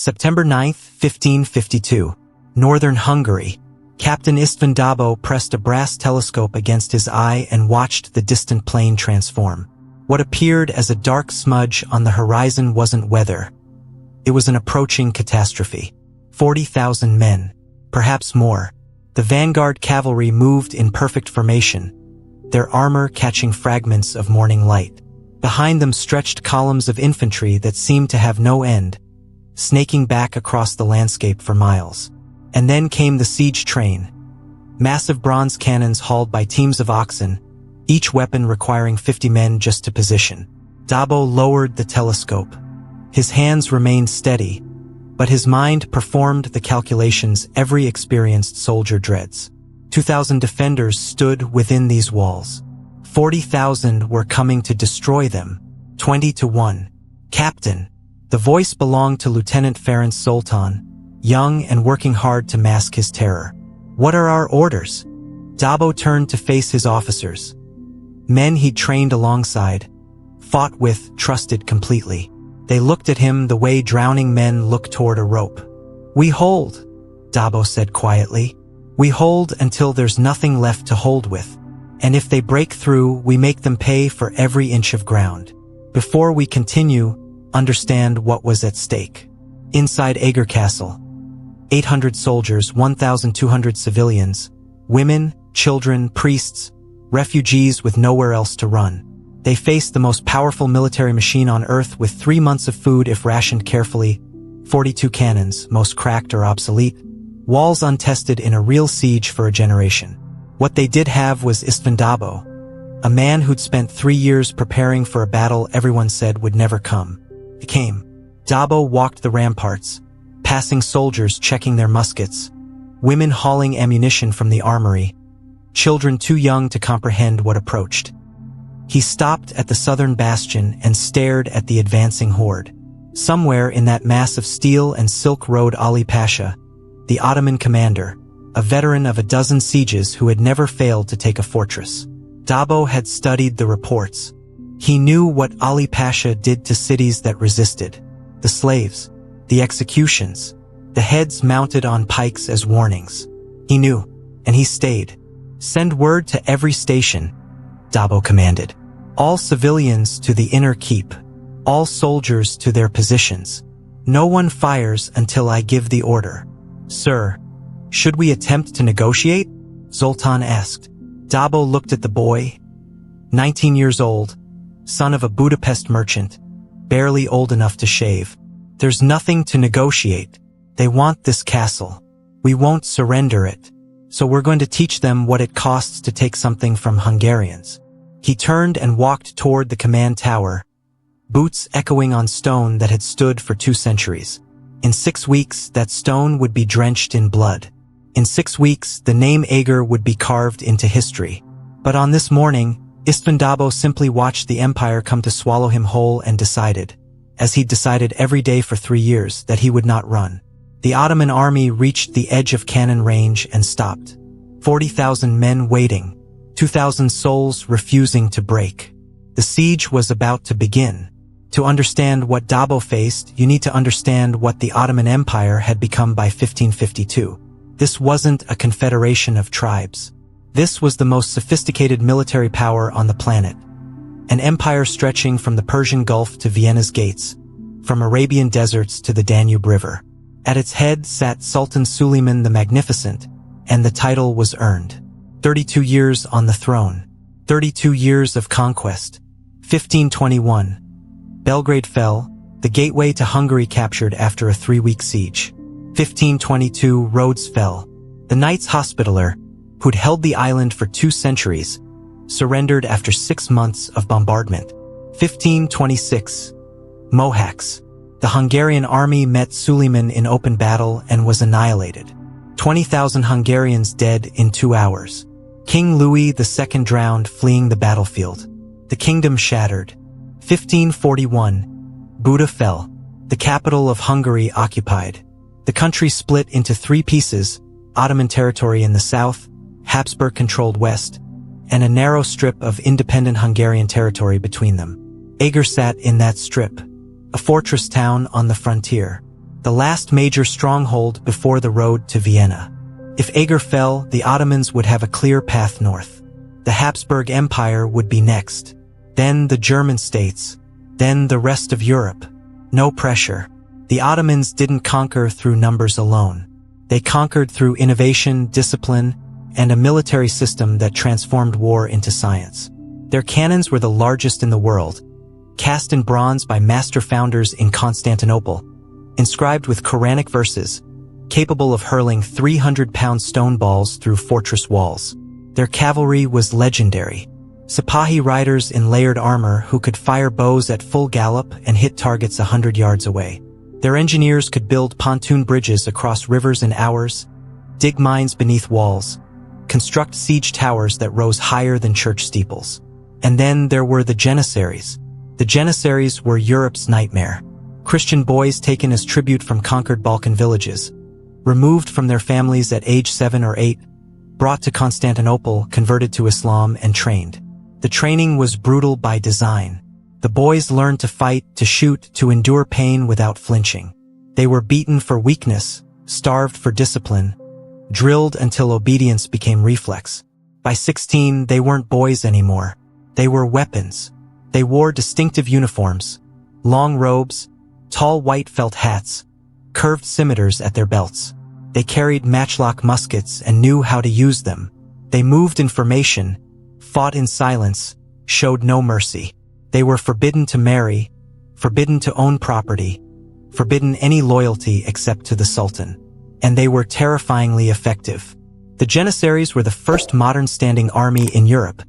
September 9, 1552. Northern Hungary. Captain István Dobó pressed a brass telescope against his eye and watched the distant plain transform. What appeared as a dark smudge on the horizon wasn't weather. It was an approaching catastrophe. 40,000 men, perhaps more. The vanguard cavalry moved in perfect formation, their armor catching fragments of morning light. Behind them stretched columns of infantry that seemed to have no end, snaking back across the landscape for miles. And then came the siege train. Massive bronze cannons hauled by teams of oxen, each weapon requiring 50 men just to position. Dobó lowered the telescope. His hands remained steady, but his mind performed the calculations every experienced soldier dreads. 2,000 defenders stood within these walls. 40,000 were coming to destroy them, 20-1. Captain. The voice belonged to Lieutenant Ferenc Zoltán, young and working hard to mask his terror. What are our orders? Dobó turned to face his officers. Men he'd trained alongside, fought with, trusted completely. They looked at him the way drowning men look toward a rope. We hold, Dobó said quietly. We hold until there's nothing left to hold with. And if they break through, we make them pay for every inch of ground. Before we continue, understand what was at stake. Inside Eger Castle, 800 soldiers, 1,200 civilians, women, children, priests, refugees with nowhere else to run. They faced the most powerful military machine on Earth with 3 months of food if rationed carefully, 42 cannons, most cracked or obsolete, walls untested in a real siege for a generation. What they did have was István Dobó, a man who'd spent 3 years preparing for a battle everyone said would never come. It came. Dobó walked the ramparts, passing soldiers checking their muskets, women hauling ammunition from the armory, children too young to comprehend what approached. He stopped at the southern bastion and stared at the advancing horde. Somewhere in that mass of steel and silk rode Ali Pasha, the Ottoman commander, a veteran of a dozen sieges who had never failed to take a fortress. Dobó had studied the reports. He knew what Ali Pasha did to cities that resisted. The slaves, the executions, the heads mounted on pikes as warnings. He knew, and he stayed. Send word to every station, Dobó commanded. All civilians to the inner keep. All soldiers to their positions. No one fires until I give the order. Sir, should we attempt to negotiate? Zoltán asked. Dobó looked at the boy, 19 years old, son of a Budapest merchant, barely old enough to shave. There's nothing to negotiate. They want this castle. We won't surrender it. So we're going to teach them what it costs to take something from Hungarians. He turned and walked toward the command tower, boots echoing on stone that had stood for 2 centuries. In 6 weeks, that stone would be drenched in blood. In 6 weeks, the name Eger would be carved into history. But on this morning, István Dobó simply watched the empire come to swallow him whole and decided, as he'd decided every day for 3 years, that he would not run. The Ottoman army reached the edge of cannon range and stopped. 40,000 men waiting, 2,000 souls refusing to break. The siege was about to begin. To understand what Dobó faced, you need to understand what the Ottoman Empire had become by 1552. This wasn't a confederation of tribes. This was the most sophisticated military power on the planet. An empire stretching from the Persian Gulf to Vienna's gates, from Arabian deserts to the Danube River. At its head sat Sultan Suleiman the Magnificent, and the title was earned. 32 years on the throne. 32 years of conquest. 1521. Belgrade fell, the gateway to Hungary captured after a 3-week siege. 1522, Rhodes fell. The Knights Hospitaller, who'd held the island for 2 centuries, surrendered after 6 months of bombardment. 1526. Mohacs. The Hungarian army met Suleiman in open battle and was annihilated. 20,000 Hungarians dead in 2 hours. King Louis II drowned fleeing the battlefield. The kingdom shattered. 1541. Buda fell. The capital of Hungary occupied. The country split into 3 pieces, Ottoman territory in the south, Habsburg-controlled west, and a narrow strip of independent Hungarian territory between them. Eger sat in that strip, a fortress town on the frontier. the last major stronghold before the road to Vienna. If Eger fell, the Ottomans would have a clear path north. The Habsburg Empire would be next. Then the German states. Then the rest of Europe. No pressure. The Ottomans didn't conquer through numbers alone. They conquered through innovation, discipline, and a military system that transformed war into science. Their cannons were the largest in the world, cast in bronze by master founders in Constantinople, inscribed with Quranic verses, capable of hurling 300-pound stone balls through fortress walls. Their cavalry was legendary. Sipahi riders in layered armor who could fire bows at full gallop and hit targets 100 yards away. Their engineers could build pontoon bridges across rivers in hours, dig mines beneath walls, construct siege towers that rose higher than church steeples. And then there were the Janissaries. The Janissaries were Europe's nightmare. Christian boys taken as tribute from conquered Balkan villages, removed from their families at age 7 or 8, brought to Constantinople, converted to Islam, and trained. The training was brutal by design. The boys learned to fight, to shoot, to endure pain without flinching. They were beaten for weakness, starved for discipline, drilled until obedience became reflex. By 16, they weren't boys anymore. They were weapons. They wore distinctive uniforms, long robes, tall white felt hats, curved scimitars at their belts. They carried matchlock muskets and knew how to use them. They moved in formation, fought in silence, showed no mercy. They were forbidden to marry, forbidden to own property, forbidden any loyalty except to the Sultan. And they were terrifyingly effective. The Janissaries were the first modern standing army in Europe,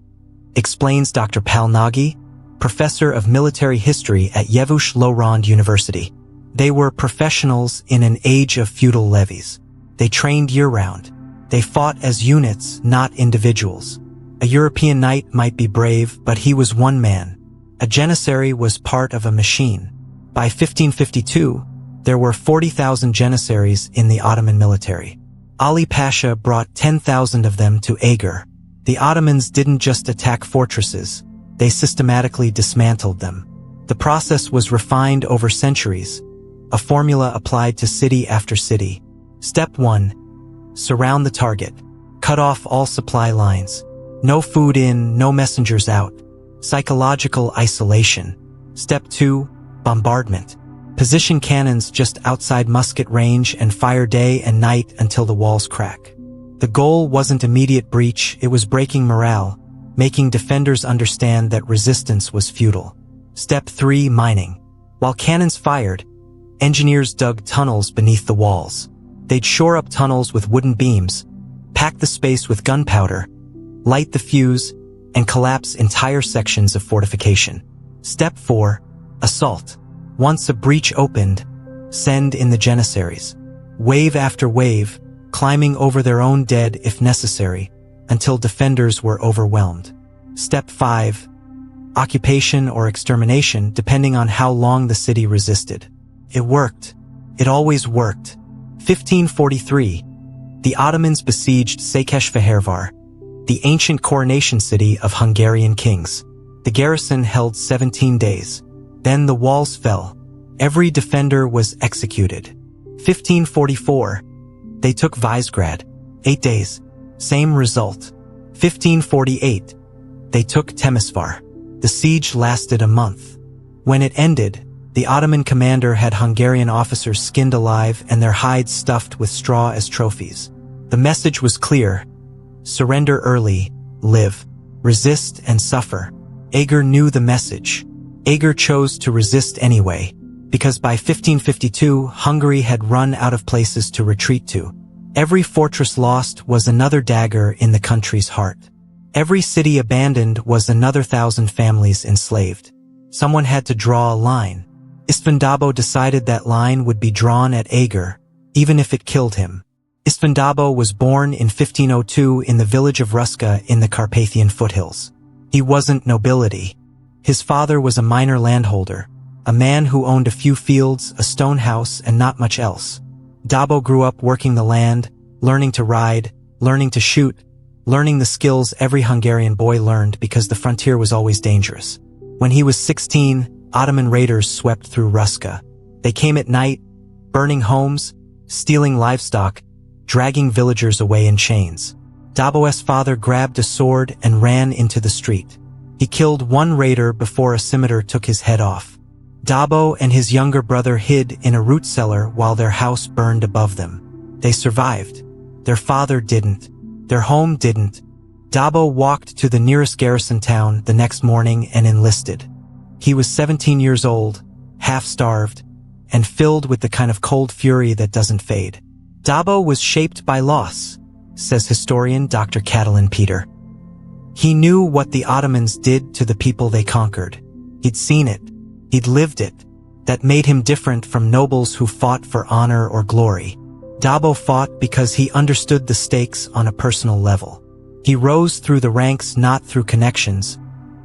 explains Dr. Pal Nagy, professor of military history at Yevus-Lorand University. They were professionals in an age of feudal levies. They trained year-round. They fought as units, not individuals. A European knight might be brave, but he was one man. A Janissary was part of a machine. By 1552, there were 40,000 Janissaries in the Ottoman military. Ali Pasha brought 10,000 of them to Eger. The Ottomans didn't just attack fortresses, they systematically dismantled them. The process was refined over centuries, a formula applied to city after city. Step 1. Surround the target. Cut off all supply lines. No food in, no messengers out. Psychological isolation. Step 2. Bombardment. Position cannons just outside musket range and fire day and night until the walls crack. The goal wasn't immediate breach, it was breaking morale, making defenders understand that resistance was futile. Step 3. Mining. While cannons fired, engineers dug tunnels beneath the walls. They'd shore up tunnels with wooden beams, pack the space with gunpowder, light the fuse, and collapse entire sections of fortification. Step 4. Assault. Once a breach opened, send in the Janissaries. Wave after wave, climbing over their own dead if necessary, until defenders were overwhelmed. Step 5. Occupation or extermination, depending on how long the city resisted. It worked. It always worked. 1543. The Ottomans besieged Székesfehérvár, the ancient coronation city of Hungarian kings. The garrison held 17 days. Then the walls fell. Every defender was executed. 1544. They took Visegrad. 8 days. Same result. 1548. They took Temesvar. The siege lasted a month. When it ended, the Ottoman commander had Hungarian officers skinned alive and their hides stuffed with straw as trophies. The message was clear. Surrender early, live, resist and suffer. Eger knew the message. Eger chose to resist anyway, because by 1552, Hungary had run out of places to retreat to. Every fortress lost was another dagger in the country's heart. Every city abandoned was another 1,000 families enslaved. Someone had to draw a line. István Dobó decided that line would be drawn at Eger, even if it killed him. István Dobó was born in 1502 in the village of Ruska in the Carpathian foothills. He wasn't nobility. His father was a minor landholder, a man who owned a few fields, a stone house, and not much else. Dobó grew up working the land, learning to ride, learning to shoot, learning the skills every Hungarian boy learned because the frontier was always dangerous. When he was 16, Ottoman raiders swept through Ruska. They came at night, burning homes, stealing livestock, dragging villagers away in chains. Dobó's father grabbed a sword and ran into the street. He killed one raider before a scimitar took his head off. Dobó and his younger brother hid in a root cellar while their house burned above them. They survived. Their father didn't. Their home didn't. Dobó walked to the nearest garrison town the next morning and enlisted. He was 17 years old, half-starved, and filled with the kind of cold fury that doesn't fade. Dobó was shaped by loss, says historian Dr. Catalin Peter. He knew what the Ottomans did to the people they conquered. He'd seen it. He'd lived it. That made him different from nobles who fought for honor or glory. Dobó fought because he understood the stakes on a personal level. He rose through the ranks not through connections,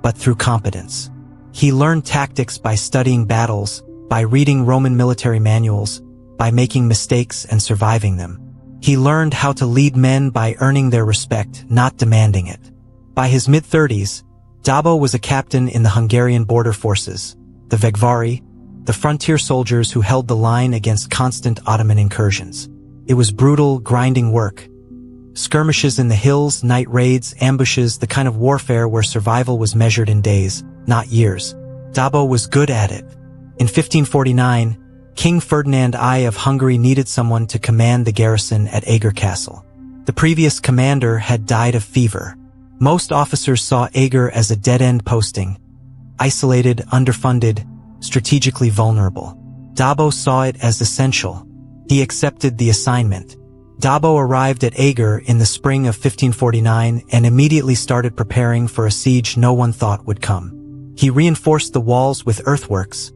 but through competence. He learned tactics by studying battles, by reading Roman military manuals, by making mistakes and surviving them. He learned how to lead men by earning their respect, not demanding it. By his mid-30s, Dobó was a captain in the Hungarian border forces, the Végvári, the frontier soldiers who held the line against constant Ottoman incursions. It was brutal, grinding work. Skirmishes in the hills, night raids, ambushes, the kind of warfare where survival was measured in days, not years. Dobó was good at it. In 1549, King Ferdinand I of Hungary needed someone to command the garrison at Eger Castle. The previous commander had died of fever. Most officers saw Eger as a dead-end posting, isolated, underfunded, strategically vulnerable. Dobó saw it as essential. He accepted the assignment. Dobó arrived at Eger in the spring of 1549 and immediately started preparing for a siege no one thought would come. He reinforced the walls with earthworks,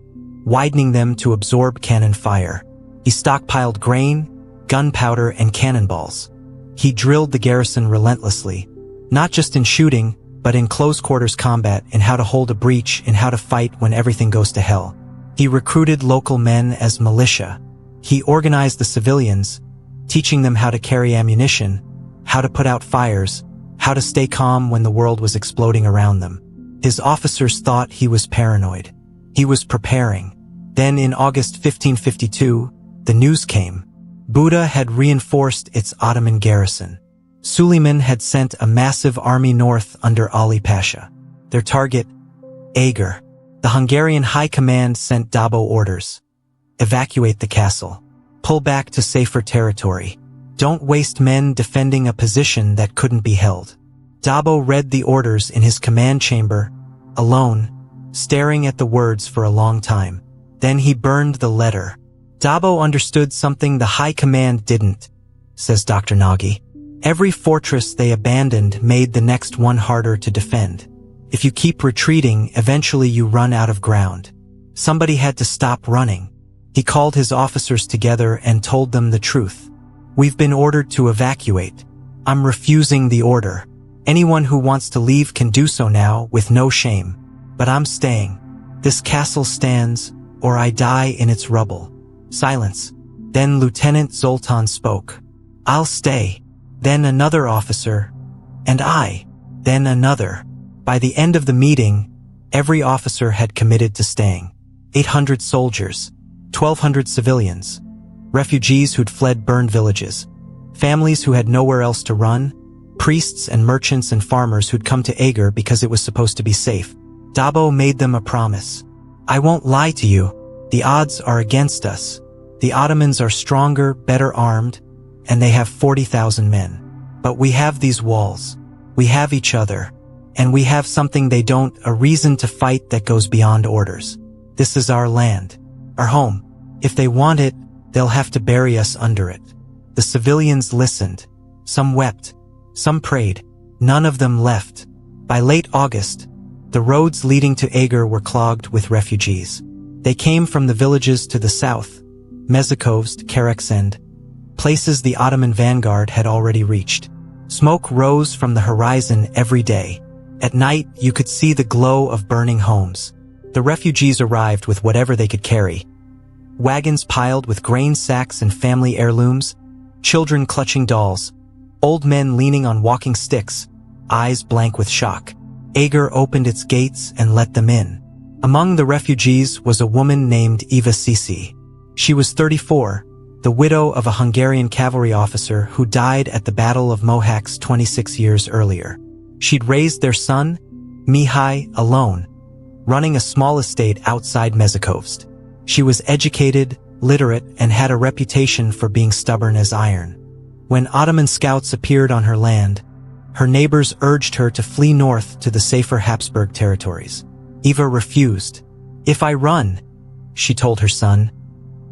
widening them to absorb cannon fire. He stockpiled grain, gunpowder, and cannonballs. He drilled the garrison relentlessly, not just in shooting, but in close-quarters combat, in how to hold a breach, in how to fight when everything goes to hell. He recruited local men as militia. He organized the civilians, teaching them how to carry ammunition, how to put out fires, how to stay calm when the world was exploding around them. His officers thought he was paranoid. He was preparing. Then in August 1552, the news came. Buda had reinforced its Ottoman garrison. Suleiman had sent a massive army north under Ali Pasha. Their target, Eger. The Hungarian High Command sent Dobó orders. Evacuate the castle. Pull back to safer territory. Don't waste men defending a position that couldn't be held. Dobó read the orders in his command chamber, alone, staring at the words for a long time. Then he burned the letter. Dobó understood something the High Command didn't, says Dr. Nagy. Every fortress they abandoned made the next one harder to defend. If you keep retreating, eventually you run out of ground. Somebody had to stop running. He called his officers together and told them the truth. We've been ordered to evacuate. I'm refusing the order. Anyone who wants to leave can do so now with no shame. But I'm staying. This castle stands, or I die in its rubble. Silence. Then Lieutenant Zoltan spoke. I'll stay. Then another officer. And I. Then another. By the end of the meeting, every officer had committed to staying. 800 soldiers. 1,200 civilians. Refugees who'd fled burned villages. Families who had nowhere else to run. Priests and merchants and farmers who'd come to Eger because it was supposed to be safe. Dobó made them a promise. I won't lie to you. The odds are against us. The Ottomans are stronger, better armed, and they have 40,000 men. But we have these walls. We have each other. And we have something they don't, a reason to fight that goes beyond orders. This is our land. Our home. If they want it, they'll have to bury us under it. The civilians listened. Some wept. Some prayed. None of them left. By late August, the roads leading to Eger were clogged with refugees. They came from the villages to the south, Mezőkovszd, Kereksend, places the Ottoman vanguard had already reached. Smoke rose from the horizon every day. At night, you could see the glow of burning homes. The refugees arrived with whatever they could carry. Wagons piled with grain sacks and family heirlooms, children clutching dolls, old men leaning on walking sticks, eyes blank with shock. Eger opened its gates and let them in. Among the refugees was a woman named Eva Sisi. She was 34, the widow of a Hungarian cavalry officer who died at the Battle of Mohacs 26 years earlier. She'd raised their son, Mihai, alone, running a small estate outside Mezőkovszk. She was educated, literate, and had a reputation for being stubborn as iron. When Ottoman scouts appeared on her land, her neighbors urged her to flee north to the safer Habsburg territories. Eva refused. "If I run," she told her son,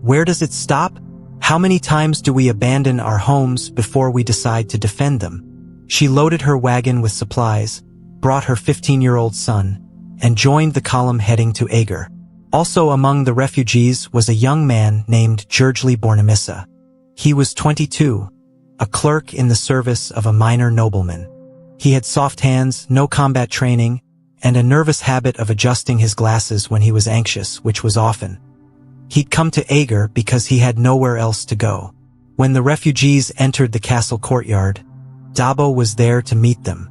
"where does it stop? How many times do we abandon our homes before we decide to defend them?" She loaded her wagon with supplies, brought her 15-year-old son, and joined the column heading to Eger. Also among the refugees was a young man named György Bornemisza. He was 22, a clerk in the service of a minor nobleman. He had soft hands, no combat training, and a nervous habit of adjusting his glasses when he was anxious, which was often. He'd come to Eger because he had nowhere else to go. When the refugees entered the castle courtyard, Dobó was there to meet them.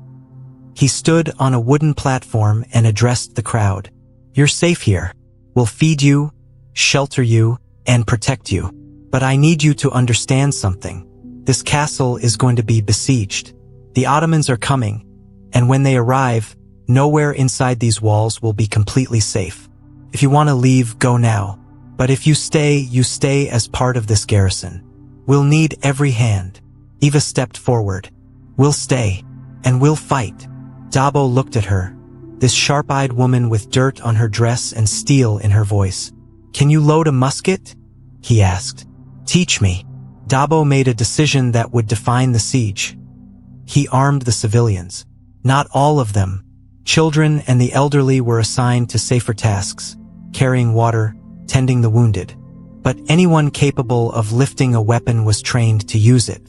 He stood on a wooden platform and addressed the crowd. "You're safe here. We'll feed you, shelter you, and protect you. But I need you to understand something. This castle is going to be besieged. The Ottomans are coming, and when they arrive, nowhere inside these walls will be completely safe. If you want to leave, go now. But if you stay as part of this garrison. We'll need every hand." Eva stepped forward. "We'll stay, and we'll fight." Dobó looked at her, this sharp-eyed woman with dirt on her dress and steel in her voice. "Can you load a musket?" he asked. "Teach me." Dobó made a decision that would define the siege. He armed the civilians. Not all of them. Children and the elderly were assigned to safer tasks, carrying water, tending the wounded. But anyone capable of lifting a weapon was trained to use it.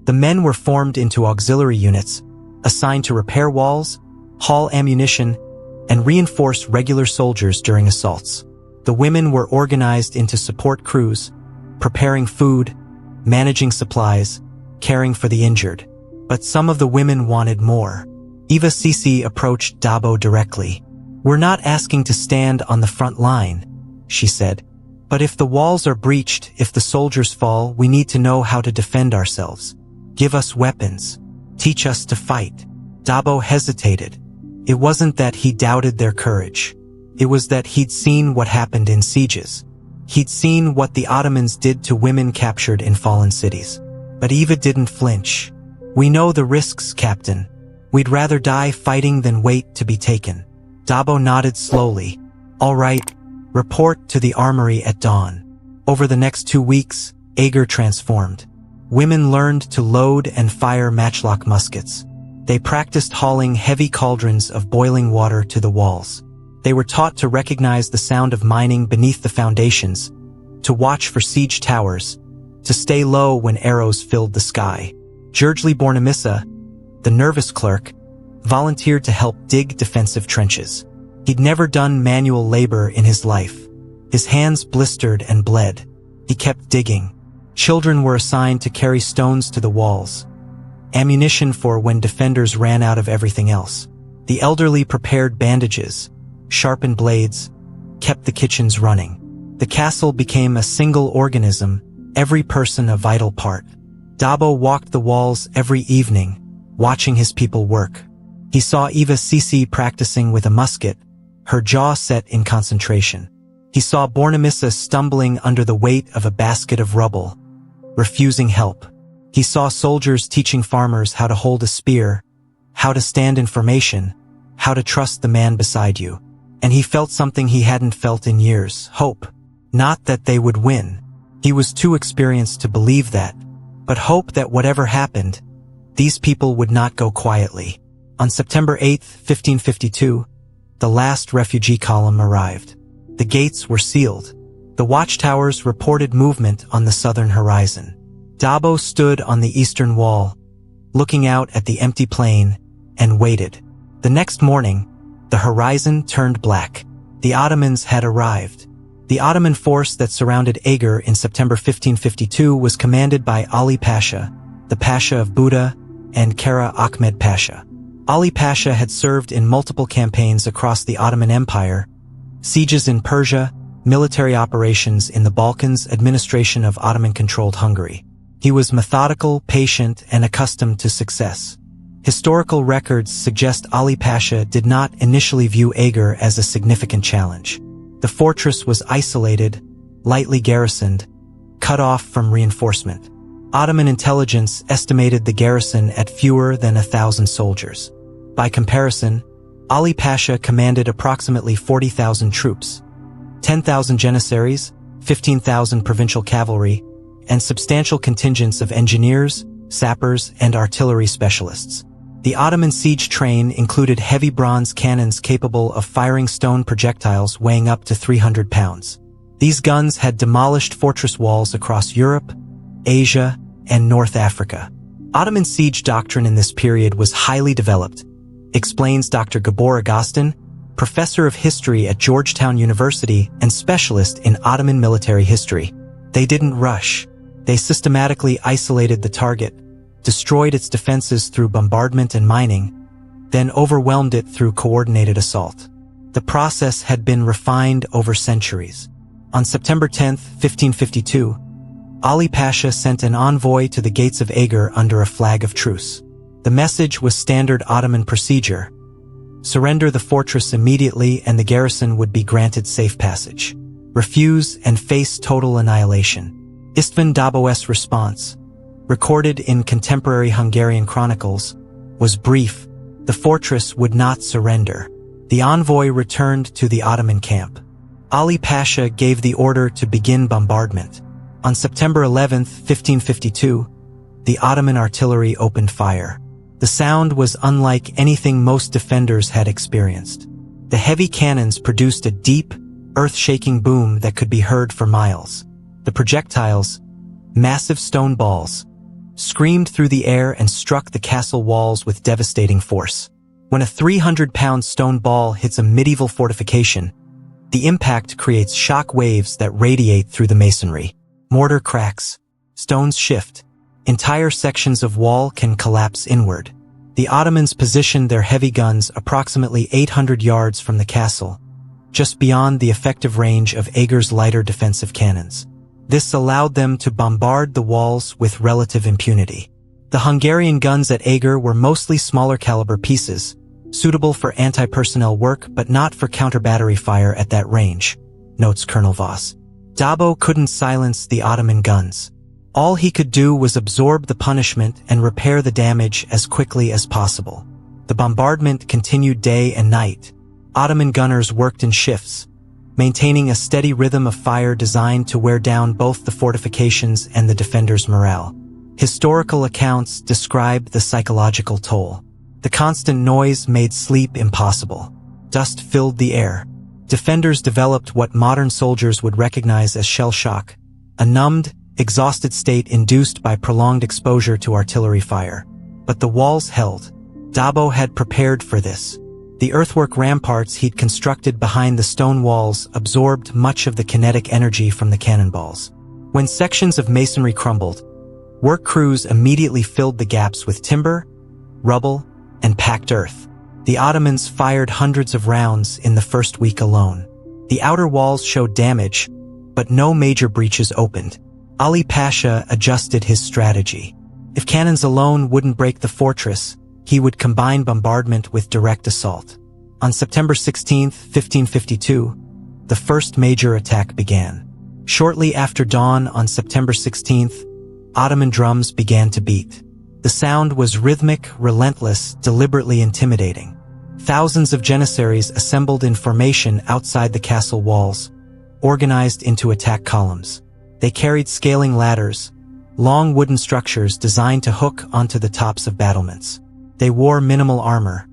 The men were formed into auxiliary units, assigned to repair walls, haul ammunition, and reinforce regular soldiers during assaults. The women were organized into support crews, preparing food, managing supplies, caring for the injured. But some of the women wanted more. Eva Sisi approached Dobó directly. "We're not asking to stand on the front line," she said. "But if the walls are breached, if the soldiers fall, we need to know how to defend ourselves. Give us weapons. Teach us to fight." Dobó hesitated. It wasn't that he doubted their courage. It was that he'd seen what happened in sieges. He'd seen what the Ottomans did to women captured in fallen cities. But Eva didn't flinch. "We know the risks, Captain. We'd rather die fighting than wait to be taken." Dobó nodded slowly. "All right. Report to the armory at dawn." Over the next 2 weeks, Eger transformed. Women learned to load and fire matchlock muskets. They practiced hauling heavy cauldrons of boiling water to the walls. They were taught to recognize the sound of mining beneath the foundations, to watch for siege towers, to stay low when arrows filled the sky. György Bornemisza, the nervous clerk, volunteered to help dig defensive trenches. He'd never done manual labor in his life. His hands blistered and bled. He kept digging. Children were assigned to carry stones to the walls, ammunition for when defenders ran out of everything else. The elderly prepared bandages, sharpened blades, kept the kitchens running. The castle became a single organism, every person a vital part. Dobó walked the walls every evening, watching his people work. He saw Eva Sisi practicing with a musket, her jaw set in concentration. He saw Bornemisza stumbling under the weight of a basket of rubble, refusing help. He saw soldiers teaching farmers how to hold a spear, how to stand in formation, how to trust the man beside you. And he felt something he hadn't felt in years, hope. Not that they would win. He was too experienced to believe that, but hope that whatever happened, these people would not go quietly. On September 8, 1552, the last refugee column arrived. The gates were sealed. The watchtowers reported movement on the southern horizon. Dobó stood on the eastern wall, looking out at the empty plain, and waited. The next morning, the horizon turned black. The Ottomans had arrived. The Ottoman force that surrounded Eger in September 1552 was commanded by Ali Pasha, the Pasha of Buda, and Kara Ahmed Pasha. Ali Pasha had served in multiple campaigns across the Ottoman Empire, sieges in Persia, military operations in the Balkans, administration of Ottoman-controlled Hungary. He was methodical, patient, and accustomed to success. Historical records suggest Ali Pasha did not initially view Eger as a significant challenge. The fortress was isolated, lightly garrisoned, cut off from reinforcement. Ottoman intelligence estimated the garrison at fewer than 1,000 soldiers. By comparison, Ali Pasha commanded approximately 40,000 troops, 10,000 janissaries, 15,000 provincial cavalry, and substantial contingents of engineers, sappers, and artillery specialists. The Ottoman siege train included heavy bronze cannons capable of firing stone projectiles weighing up to 300 pounds. These guns had demolished fortress walls across Europe, Asia, and North Africa. Ottoman siege doctrine in this period was highly developed, explains Dr. Gabor Agostin, professor of history at Georgetown University and specialist in Ottoman military history. They didn't rush. They systematically isolated the target, destroyed its defenses through bombardment and mining, then overwhelmed it through coordinated assault. The process had been refined over centuries. On September 10, 1552, Ali Pasha sent an envoy to the gates of Eger under a flag of truce. The message was standard Ottoman procedure: surrender the fortress immediately and the garrison would be granted safe passage. Refuse and face total annihilation. István Dobó's response, recorded in contemporary Hungarian chronicles, was brief: the fortress would not surrender. The envoy returned to the Ottoman camp. Ali Pasha gave the order to begin bombardment. On September 11, 1552, the Ottoman artillery opened fire. The sound was unlike anything most defenders had experienced. The heavy cannons produced a deep, earth-shaking boom that could be heard for miles. The projectiles, massive stone balls, screamed through the air and struck the castle walls with devastating force. When a 300-pound stone ball hits a medieval fortification, the impact creates shock waves that radiate through the masonry. Mortar cracks, stones shift, entire sections of wall can collapse inward. The Ottomans positioned their heavy guns approximately 800 yards from the castle, just beyond the effective range of Eger's lighter defensive cannons. This allowed them to bombard the walls with relative impunity. The Hungarian guns at Eger were mostly smaller caliber pieces, suitable for anti-personnel work but not for counter-battery fire at that range, notes Colonel Voss. Dobó couldn't silence the Ottoman guns. All he could do was absorb the punishment and repair the damage as quickly as possible. The bombardment continued day and night. Ottoman gunners worked in shifts, maintaining a steady rhythm of fire designed to wear down both the fortifications and the defenders' morale. Historical accounts describe the psychological toll. The constant noise made sleep impossible. Dust filled the air. Defenders developed what modern soldiers would recognize as shell shock, a numbed, exhausted state induced by prolonged exposure to artillery fire. But the walls held. Dobó had prepared for this. The earthwork ramparts he'd constructed behind the stone walls absorbed much of the kinetic energy from the cannonballs. When sections of masonry crumbled, work crews immediately filled the gaps with timber, rubble, and packed earth. The Ottomans fired hundreds of rounds in the first week alone. The outer walls showed damage, but no major breaches opened. Ali Pasha adjusted his strategy. If cannons alone wouldn't break the fortress, he would combine bombardment with direct assault. On September 16, 1552, the first major attack began. Shortly after dawn on September 16th, Ottoman drums began to beat. The sound was rhythmic, relentless, deliberately intimidating. Thousands of janissaries assembled in formation outside the castle walls, organized into attack columns. They carried scaling ladders, long wooden structures designed to hook onto the tops of battlements. They wore minimal armor,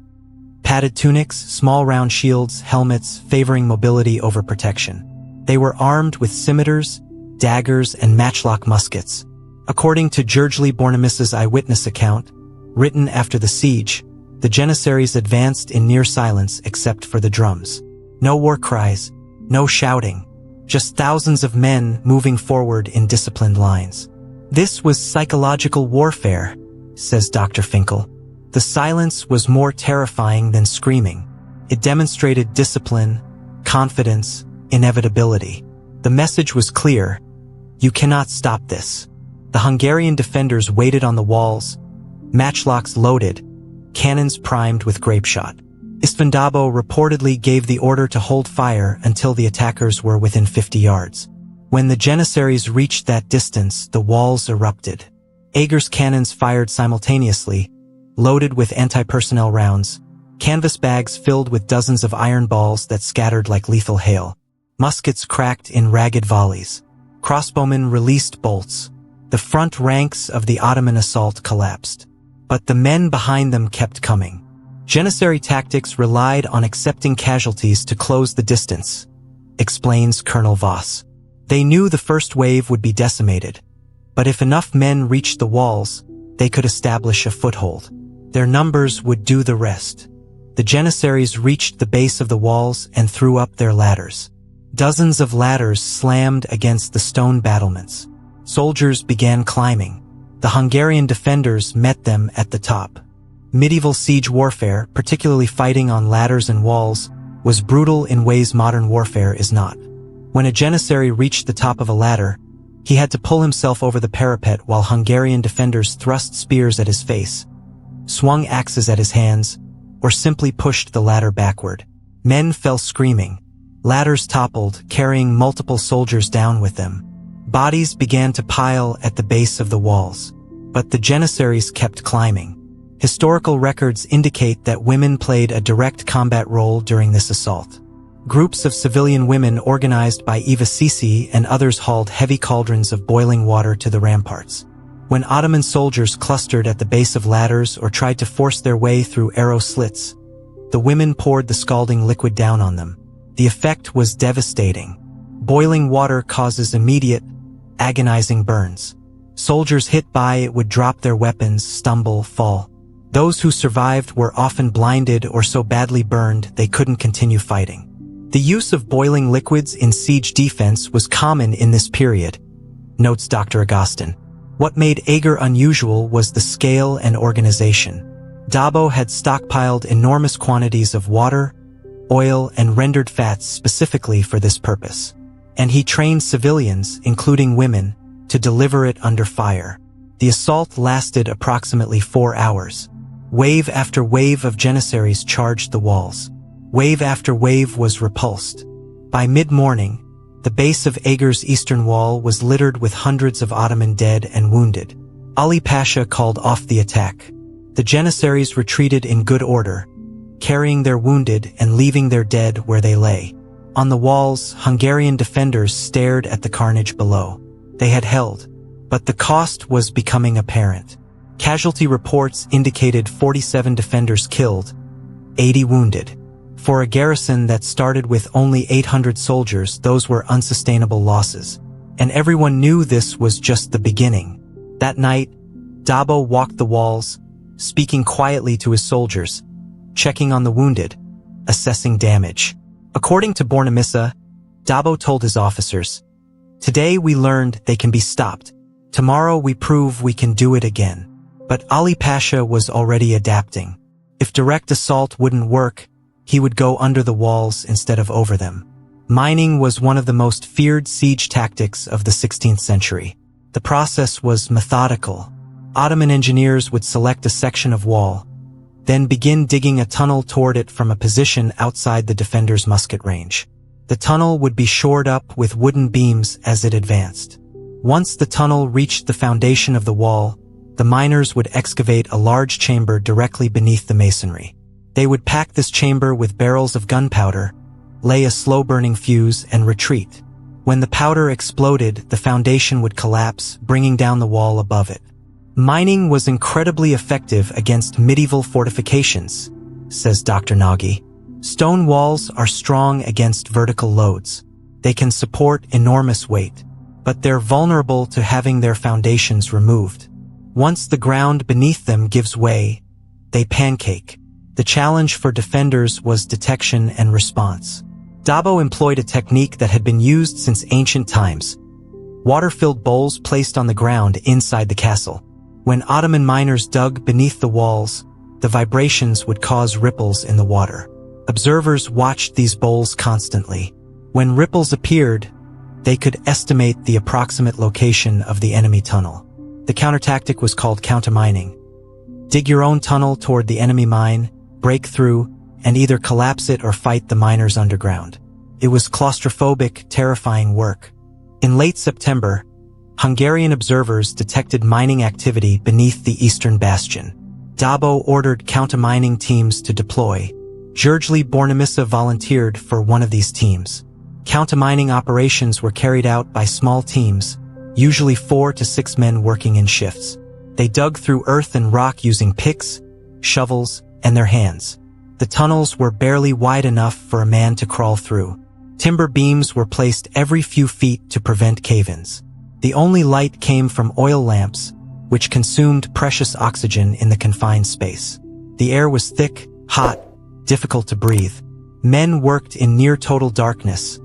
padded tunics, small round shields, helmets, favoring mobility over protection. They were armed with scimitars, daggers, and matchlock muskets. According to Georgii Bornemis's eyewitness account, written after the siege, the janissaries advanced in near silence except for the drums. No war cries, no shouting, just thousands of men moving forward in disciplined lines. This was psychological warfare, says Dr. Finkel. The silence was more terrifying than screaming. It demonstrated discipline, confidence, inevitability. The message was clear: you cannot stop this. The Hungarian defenders waited on the walls, matchlocks loaded, cannons primed with grapeshot. István Dobó reportedly gave the order to hold fire until the attackers were within 50 yards. When the Janissaries reached that distance, the walls erupted. Eger's cannons fired simultaneously, loaded with anti-personnel rounds, canvas bags filled with dozens of iron balls that scattered like lethal hail. Muskets cracked in ragged volleys. Crossbowmen released bolts. The front ranks of the Ottoman assault collapsed. But the men behind them kept coming. Janissary tactics relied on accepting casualties to close the distance, explains Colonel Voss. They knew the first wave would be decimated, but if enough men reached the walls, they could establish a foothold. Their numbers would do the rest. The Janissaries reached the base of the walls and threw up their ladders. Dozens of ladders slammed against the stone battlements. Soldiers began climbing. The Hungarian defenders met them at the top. Medieval siege warfare, particularly fighting on ladders and walls, was brutal in ways modern warfare is not. When a Janissary reached the top of a ladder, he had to pull himself over the parapet while Hungarian defenders thrust spears at his face, swung axes at his hands, or simply pushed the ladder backward. Men fell screaming. Ladders toppled, carrying multiple soldiers down with them. Bodies began to pile at the base of the walls. But the Janissaries kept climbing. Historical records indicate that women played a direct combat role during this assault. Groups of civilian women organized by Eva Sisi and others hauled heavy cauldrons of boiling water to the ramparts. When Ottoman soldiers clustered at the base of ladders or tried to force their way through arrow slits, the women poured the scalding liquid down on them. The effect was devastating. Boiling water causes immediate, agonizing burns. Soldiers hit by it would drop their weapons, stumble, fall. Those who survived were often blinded or so badly burned they couldn't continue fighting. The use of boiling liquids in siege defense was common in this period, notes Dr. Agustin. What made Eger unusual was the scale and organization. Dobó had stockpiled enormous quantities of water, oil, and rendered fats specifically for this purpose. And he trained civilians, including women, to deliver it under fire. The assault lasted approximately 4 hours. Wave after wave of Janissaries charged the walls. Wave after wave was repulsed. By mid-morning, the base of Eger's eastern wall was littered with hundreds of Ottoman dead and wounded. Ali Pasha called off the attack. The Janissaries retreated in good order, carrying their wounded and leaving their dead where they lay. On the walls, Hungarian defenders stared at the carnage below. They had held, but the cost was becoming apparent. Casualty reports indicated 47 defenders killed, 80 wounded. For a garrison that started with only 800 soldiers, those were unsustainable losses. And everyone knew this was just the beginning. That night, Dobó walked the walls, speaking quietly to his soldiers, checking on the wounded, assessing damage. According to Bornemissa, Dobó told his officers, "Today we learned they can be stopped. Tomorrow we prove we can do it again." But Ali Pasha was already adapting. If direct assault wouldn't work, he would go under the walls instead of over them. Mining was one of the most feared siege tactics of the 16th century. The process was methodical. Ottoman engineers would select a section of wall, then begin digging a tunnel toward it from a position outside the defender's musket range. The tunnel would be shored up with wooden beams as it advanced. Once the tunnel reached the foundation of the wall, the miners would excavate a large chamber directly beneath the masonry. They would pack this chamber with barrels of gunpowder, lay a slow-burning fuse, and retreat. When the powder exploded, the foundation would collapse, bringing down the wall above it. Mining was incredibly effective against medieval fortifications, says Dr. Nagy. Stone walls are strong against vertical loads. They can support enormous weight, but they're vulnerable to having their foundations removed. Once the ground beneath them gives way, they pancake. The challenge for defenders was detection and response. Dobó employed a technique that had been used since ancient times. Water-filled bowls placed on the ground inside the castle. When Ottoman miners dug beneath the walls, the vibrations would cause ripples in the water. Observers watched these bowls constantly. When ripples appeared, they could estimate the approximate location of the enemy tunnel. The countertactic was called countermining. Dig your own tunnel toward the enemy mine, break through, and either collapse it or fight the miners underground. It was claustrophobic, terrifying work. In late September, Hungarian observers detected mining activity beneath the eastern bastion. Dobó ordered countermining teams to deploy. Gergely Bornemisza volunteered for one of these teams. Countermining operations were carried out by small teams, usually 4 to 6 men working in shifts. They dug through earth and rock using picks, shovels, and their hands. The tunnels were barely wide enough for a man to crawl through. Timber beams were placed every few feet to prevent cave-ins. The only light came from oil lamps, which consumed precious oxygen in the confined space. The air was thick, hot, difficult to breathe. Men worked in near-total darkness,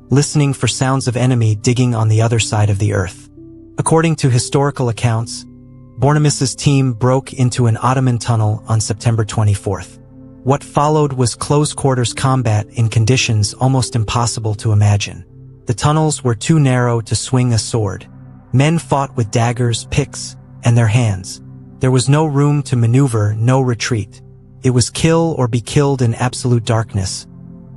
listening for sounds of enemy digging on the other side of the earth. According to historical accounts, Bornemisza's team broke into an Ottoman tunnel on September 24th. What followed was close-quarters combat in conditions almost impossible to imagine. The tunnels were too narrow to swing a sword. Men fought with daggers, picks, and their hands. There was no room to maneuver, no retreat. It was kill or be killed in absolute darkness,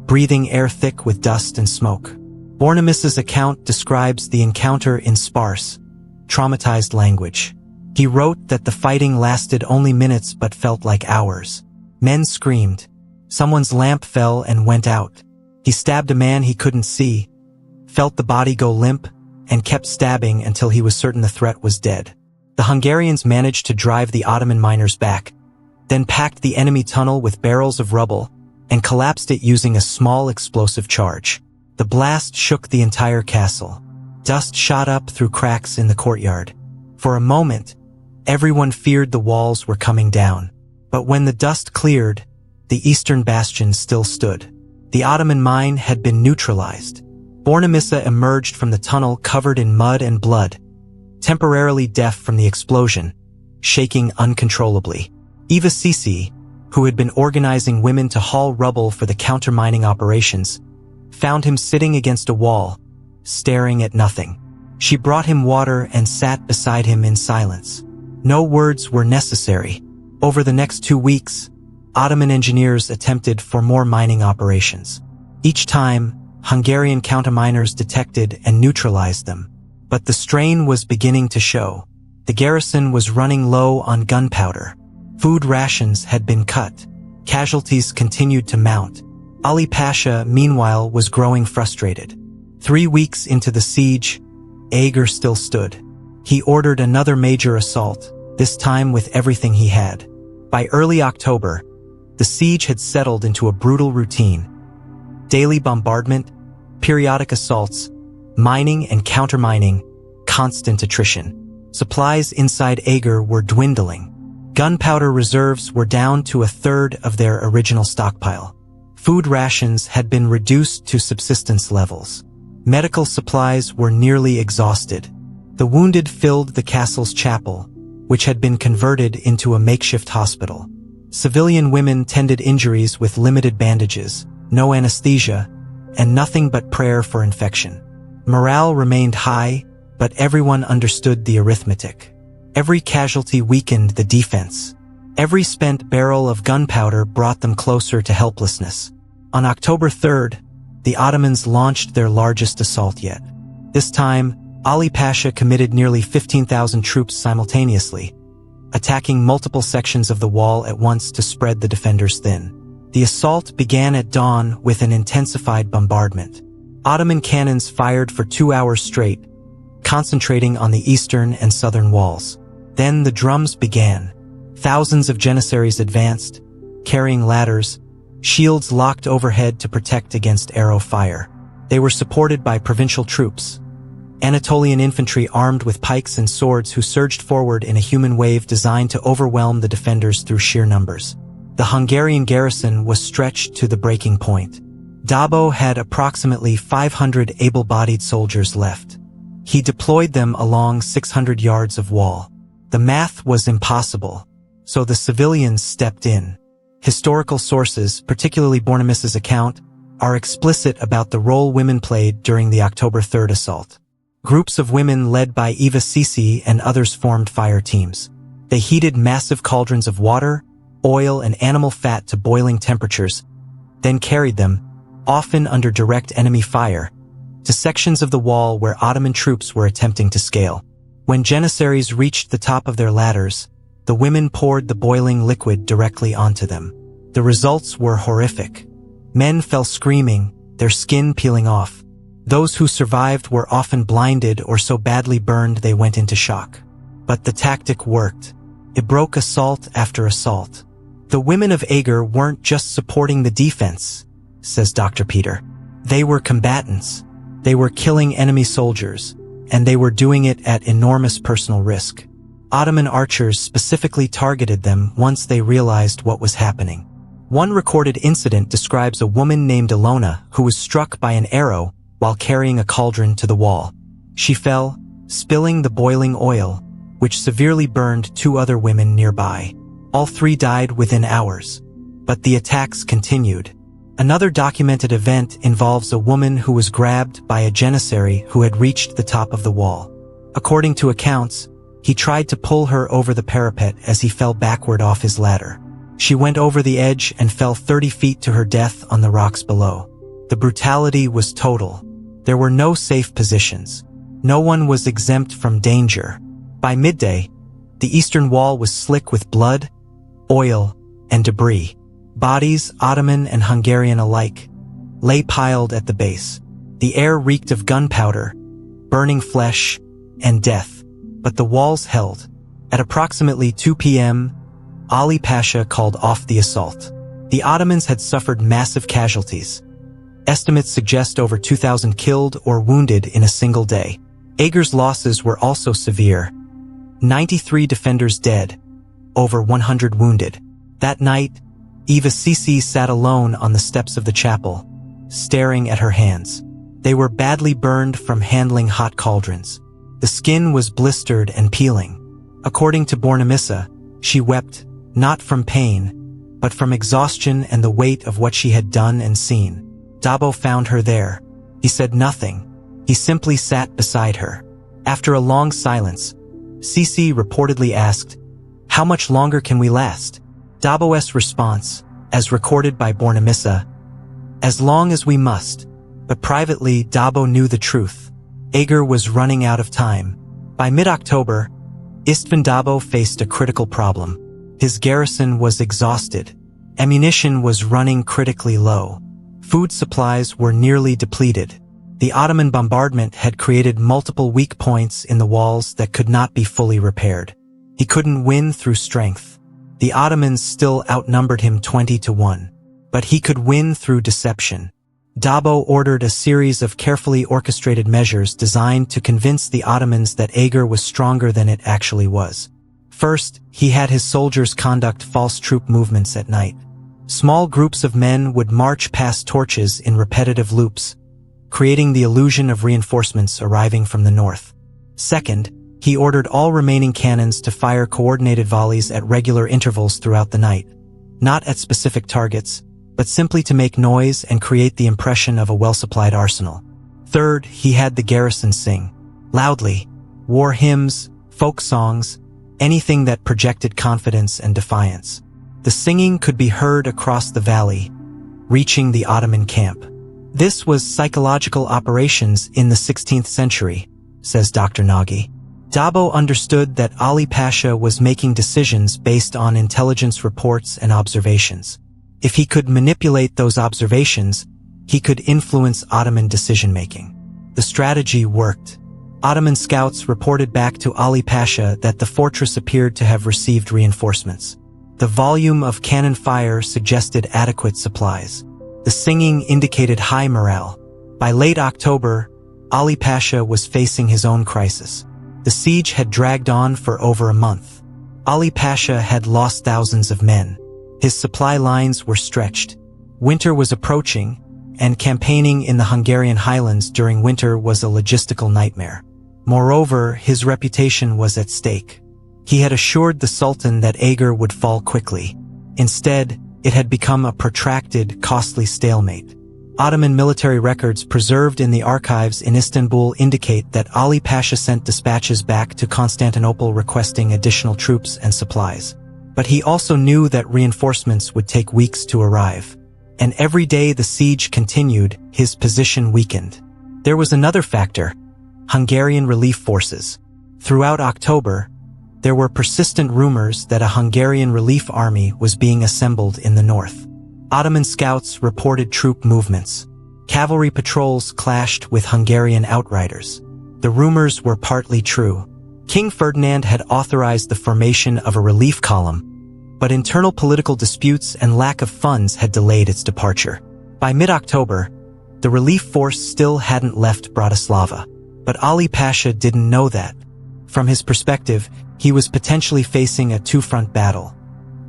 breathing air thick with dust and smoke. Bornemisza's account describes the encounter in sparse, traumatized language. He wrote that the fighting lasted only minutes but felt like hours. Men screamed. Someone's lamp fell and went out. He stabbed a man he couldn't see, felt the body go limp, and kept stabbing until he was certain the threat was dead. The Hungarians managed to drive the Ottoman miners back, then packed the enemy tunnel with barrels of rubble and collapsed it using a small explosive charge. The blast shook the entire castle. Dust shot up through cracks in the courtyard. For a moment, everyone feared the walls were coming down. But when the dust cleared, the eastern bastion still stood. The Ottoman mine had been neutralized. Bornemisza emerged from the tunnel covered in mud and blood, temporarily deaf from the explosion, shaking uncontrollably. Eva Sisi, who had been organizing women to haul rubble for the countermining operations, found him sitting against a wall, staring at nothing. She brought him water and sat beside him in silence. No words were necessary. Over the next 2 weeks, Ottoman engineers attempted for more mining operations. Each time, Hungarian counterminers detected and neutralized them. But the strain was beginning to show. The garrison was running low on gunpowder. Food rations had been cut. Casualties continued to mount. Ali Pasha, meanwhile, was growing frustrated. 3 weeks into the siege, Eger still stood. He ordered another major assault, this time with everything he had. By early October, the siege had settled into a brutal routine. Daily bombardment, periodic assaults, mining and countermining, constant attrition. Supplies inside Eger were dwindling. Gunpowder reserves were down to 1/3 of their original stockpile. Food rations had been reduced to subsistence levels. Medical supplies were nearly exhausted. The wounded filled the castle's chapel, which had been converted into a makeshift hospital. Civilian women tended injuries with limited bandages, no anesthesia, and nothing but prayer for infection. Morale remained high, but everyone understood the arithmetic. Every casualty weakened the defense. Every spent barrel of gunpowder brought them closer to helplessness. On October 3rd, the Ottomans launched their largest assault yet. This time, Ali Pasha committed nearly 15,000 troops simultaneously, attacking multiple sections of the wall at once to spread the defenders thin. The assault began at dawn with an intensified bombardment. Ottoman cannons fired for 2 hours straight, concentrating on the eastern and southern walls. Then the drums began. Thousands of janissaries advanced, carrying ladders, shields locked overhead to protect against arrow fire. They were supported by provincial troops, Anatolian infantry armed with pikes and swords who surged forward in a human wave designed to overwhelm the defenders through sheer numbers. The Hungarian garrison was stretched to the breaking point. Dobó had approximately 500 able-bodied soldiers left. He deployed them along 600 yards of wall. The math was impossible, so the civilians stepped in. Historical sources, particularly Bornemisza's account, are explicit about the role women played during the October 3rd assault. Groups of women led by Eva Sisi and others formed fire teams. They heated massive cauldrons of water, oil, and animal fat to boiling temperatures, then carried them, often under direct enemy fire, to sections of the wall where Ottoman troops were attempting to scale. When janissaries reached the top of their ladders, the women poured the boiling liquid directly onto them. The results were horrific. Men fell screaming, their skin peeling off. Those who survived were often blinded or so badly burned they went into shock. But the tactic worked. It broke assault after assault. The women of Eger weren't just supporting the defense, says Dr. Peter. They were combatants. They were killing enemy soldiers, and they were doing it at enormous personal risk. Ottoman archers specifically targeted them once they realized what was happening. One recorded incident describes a woman named Ilona who was struck by an arrow while carrying a cauldron to the wall. She fell, spilling the boiling oil, which severely burned 2 other women nearby. All 3 died within hours. But the attacks continued. Another documented event involves a woman who was grabbed by a janissary who had reached the top of the wall. According to accounts, he tried to pull her over the parapet as he fell backward off his ladder. She went over the edge and fell 30 feet to her death on the rocks below. The brutality was total. There were no safe positions. No one was exempt from danger. By midday, the eastern wall was slick with blood, oil, and debris. Bodies, Ottoman and Hungarian alike, lay piled at the base. The air reeked of gunpowder, burning flesh, and death. But the walls held. At approximately 2 p.m., Ali Pasha called off the assault. The Ottomans had suffered massive casualties. Estimates suggest over 2,000 killed or wounded in a single day. Eger's losses were also severe. 93 defenders dead, over 100 wounded. That night, Eva Sisi sat alone on the steps of the chapel, staring at her hands. They were badly burned from handling hot cauldrons. The skin was blistered and peeling. According to Bornemissa, she wept, not from pain, but from exhaustion and the weight of what she had done and seen. Dobó found her there. He said nothing. He simply sat beside her. After a long silence, Sisi reportedly asked, "How much longer can we last?" Dobó's response, as recorded by Bornemissa, "As long as we must." But privately, Dobó knew the truth. Eger was running out of time. By mid-October, István Dobó faced a critical problem. His garrison was exhausted. Ammunition was running critically low. Food supplies were nearly depleted. The Ottoman bombardment had created multiple weak points in the walls that could not be fully repaired. He couldn't win through strength. The Ottomans still outnumbered him 20-1. But he could win through deception. Dobó ordered a series of carefully orchestrated measures designed to convince the Ottomans that Eger was stronger than it actually was. First, he had his soldiers conduct false troop movements at night. Small groups of men would march past torches in repetitive loops, creating the illusion of reinforcements arriving from the north. Second, he ordered all remaining cannons to fire coordinated volleys at regular intervals throughout the night, not at specific targets, but simply to make noise and create the impression of a well-supplied arsenal. Third, he had the garrison sing, loudly, war hymns, folk songs, anything that projected confidence and defiance. The singing could be heard across the valley, reaching the Ottoman camp. This was psychological operations in the 16th century, says Dr. Nagy. Dobó understood that Ali Pasha was making decisions based on intelligence reports and observations. If he could manipulate those observations, he could influence Ottoman decision-making. The strategy worked. Ottoman scouts reported back to Ali Pasha that the fortress appeared to have received reinforcements. The volume of cannon fire suggested adequate supplies. The singing indicated high morale. By late October, Ali Pasha was facing his own crisis. The siege had dragged on for over a month. Ali Pasha had lost thousands of men. His supply lines were stretched. Winter was approaching, and campaigning in the Hungarian highlands during winter was a logistical nightmare. Moreover, his reputation was at stake. He had assured the Sultan that Eger would fall quickly. Instead, it had become a protracted, costly stalemate. Ottoman military records preserved in the archives in Istanbul indicate that Ali Pasha sent dispatches back to Constantinople requesting additional troops and supplies. But he also knew that reinforcements would take weeks to arrive. And every day the siege continued, his position weakened. There was another factor: Hungarian relief forces. Throughout October, there were persistent rumors that a Hungarian relief army was being assembled in the north. Ottoman scouts reported troop movements. Cavalry patrols clashed with Hungarian outriders. The rumors were partly true. King Ferdinand had authorized the formation of a relief column, but internal political disputes and lack of funds had delayed its departure. By mid-October, the relief force still hadn't left Bratislava. But Ali Pasha didn't know that. From his perspective, he was potentially facing a two-front battle: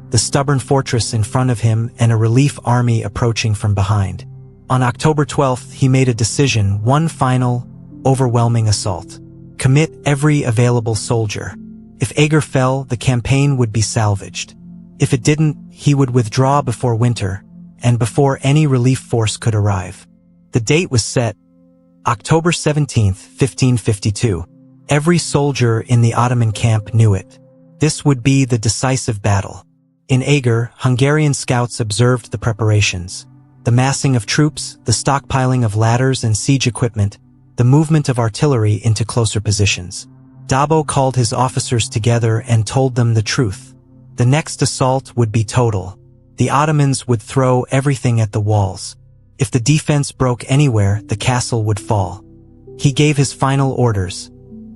the stubborn fortress in front of him and a relief army approaching from behind. On October 12th, he made a decision: one final, overwhelming assault. Commit every available soldier. If Eger fell, the campaign would be salvaged. If it didn't, he would withdraw before winter, and before any relief force could arrive. The date was set: October 17th, 1552. Every soldier in the Ottoman camp knew it. This would be the decisive battle. In Eger, Hungarian scouts observed the preparations: the massing of troops, the stockpiling of ladders and siege equipment, the movement of artillery into closer positions. Dobó called his officers together and told them the truth. The next assault would be total. The Ottomans would throw everything at the walls. If the defense broke anywhere, the castle would fall. He gave his final orders: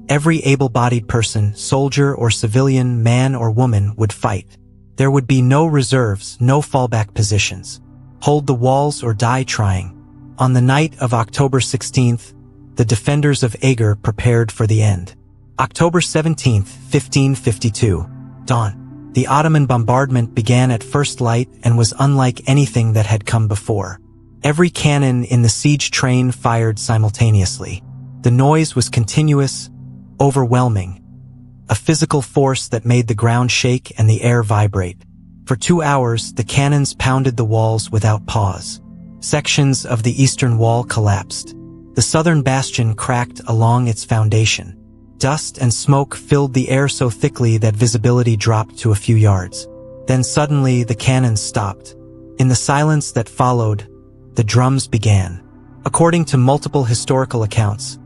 every able-bodied person, soldier or civilian, man or woman, would fight. There would be no reserves, no fallback positions. Hold the walls or die trying. On the night of October 16th, the defenders of Eger prepared for the end. October 17th, 1552. Dawn. The Ottoman bombardment began at first light and was unlike anything that had come before. Every cannon in the siege train fired simultaneously. The noise was continuous, overwhelming, a physical force that made the ground shake and the air vibrate. For 2 hours, the cannons pounded the walls without pause. Sections of the eastern wall collapsed. The southern bastion cracked along its foundation. Dust and smoke filled the air so thickly that visibility dropped to a few yards. Then suddenly the cannons stopped. In the silence that followed, the drums began. According to multiple historical accounts,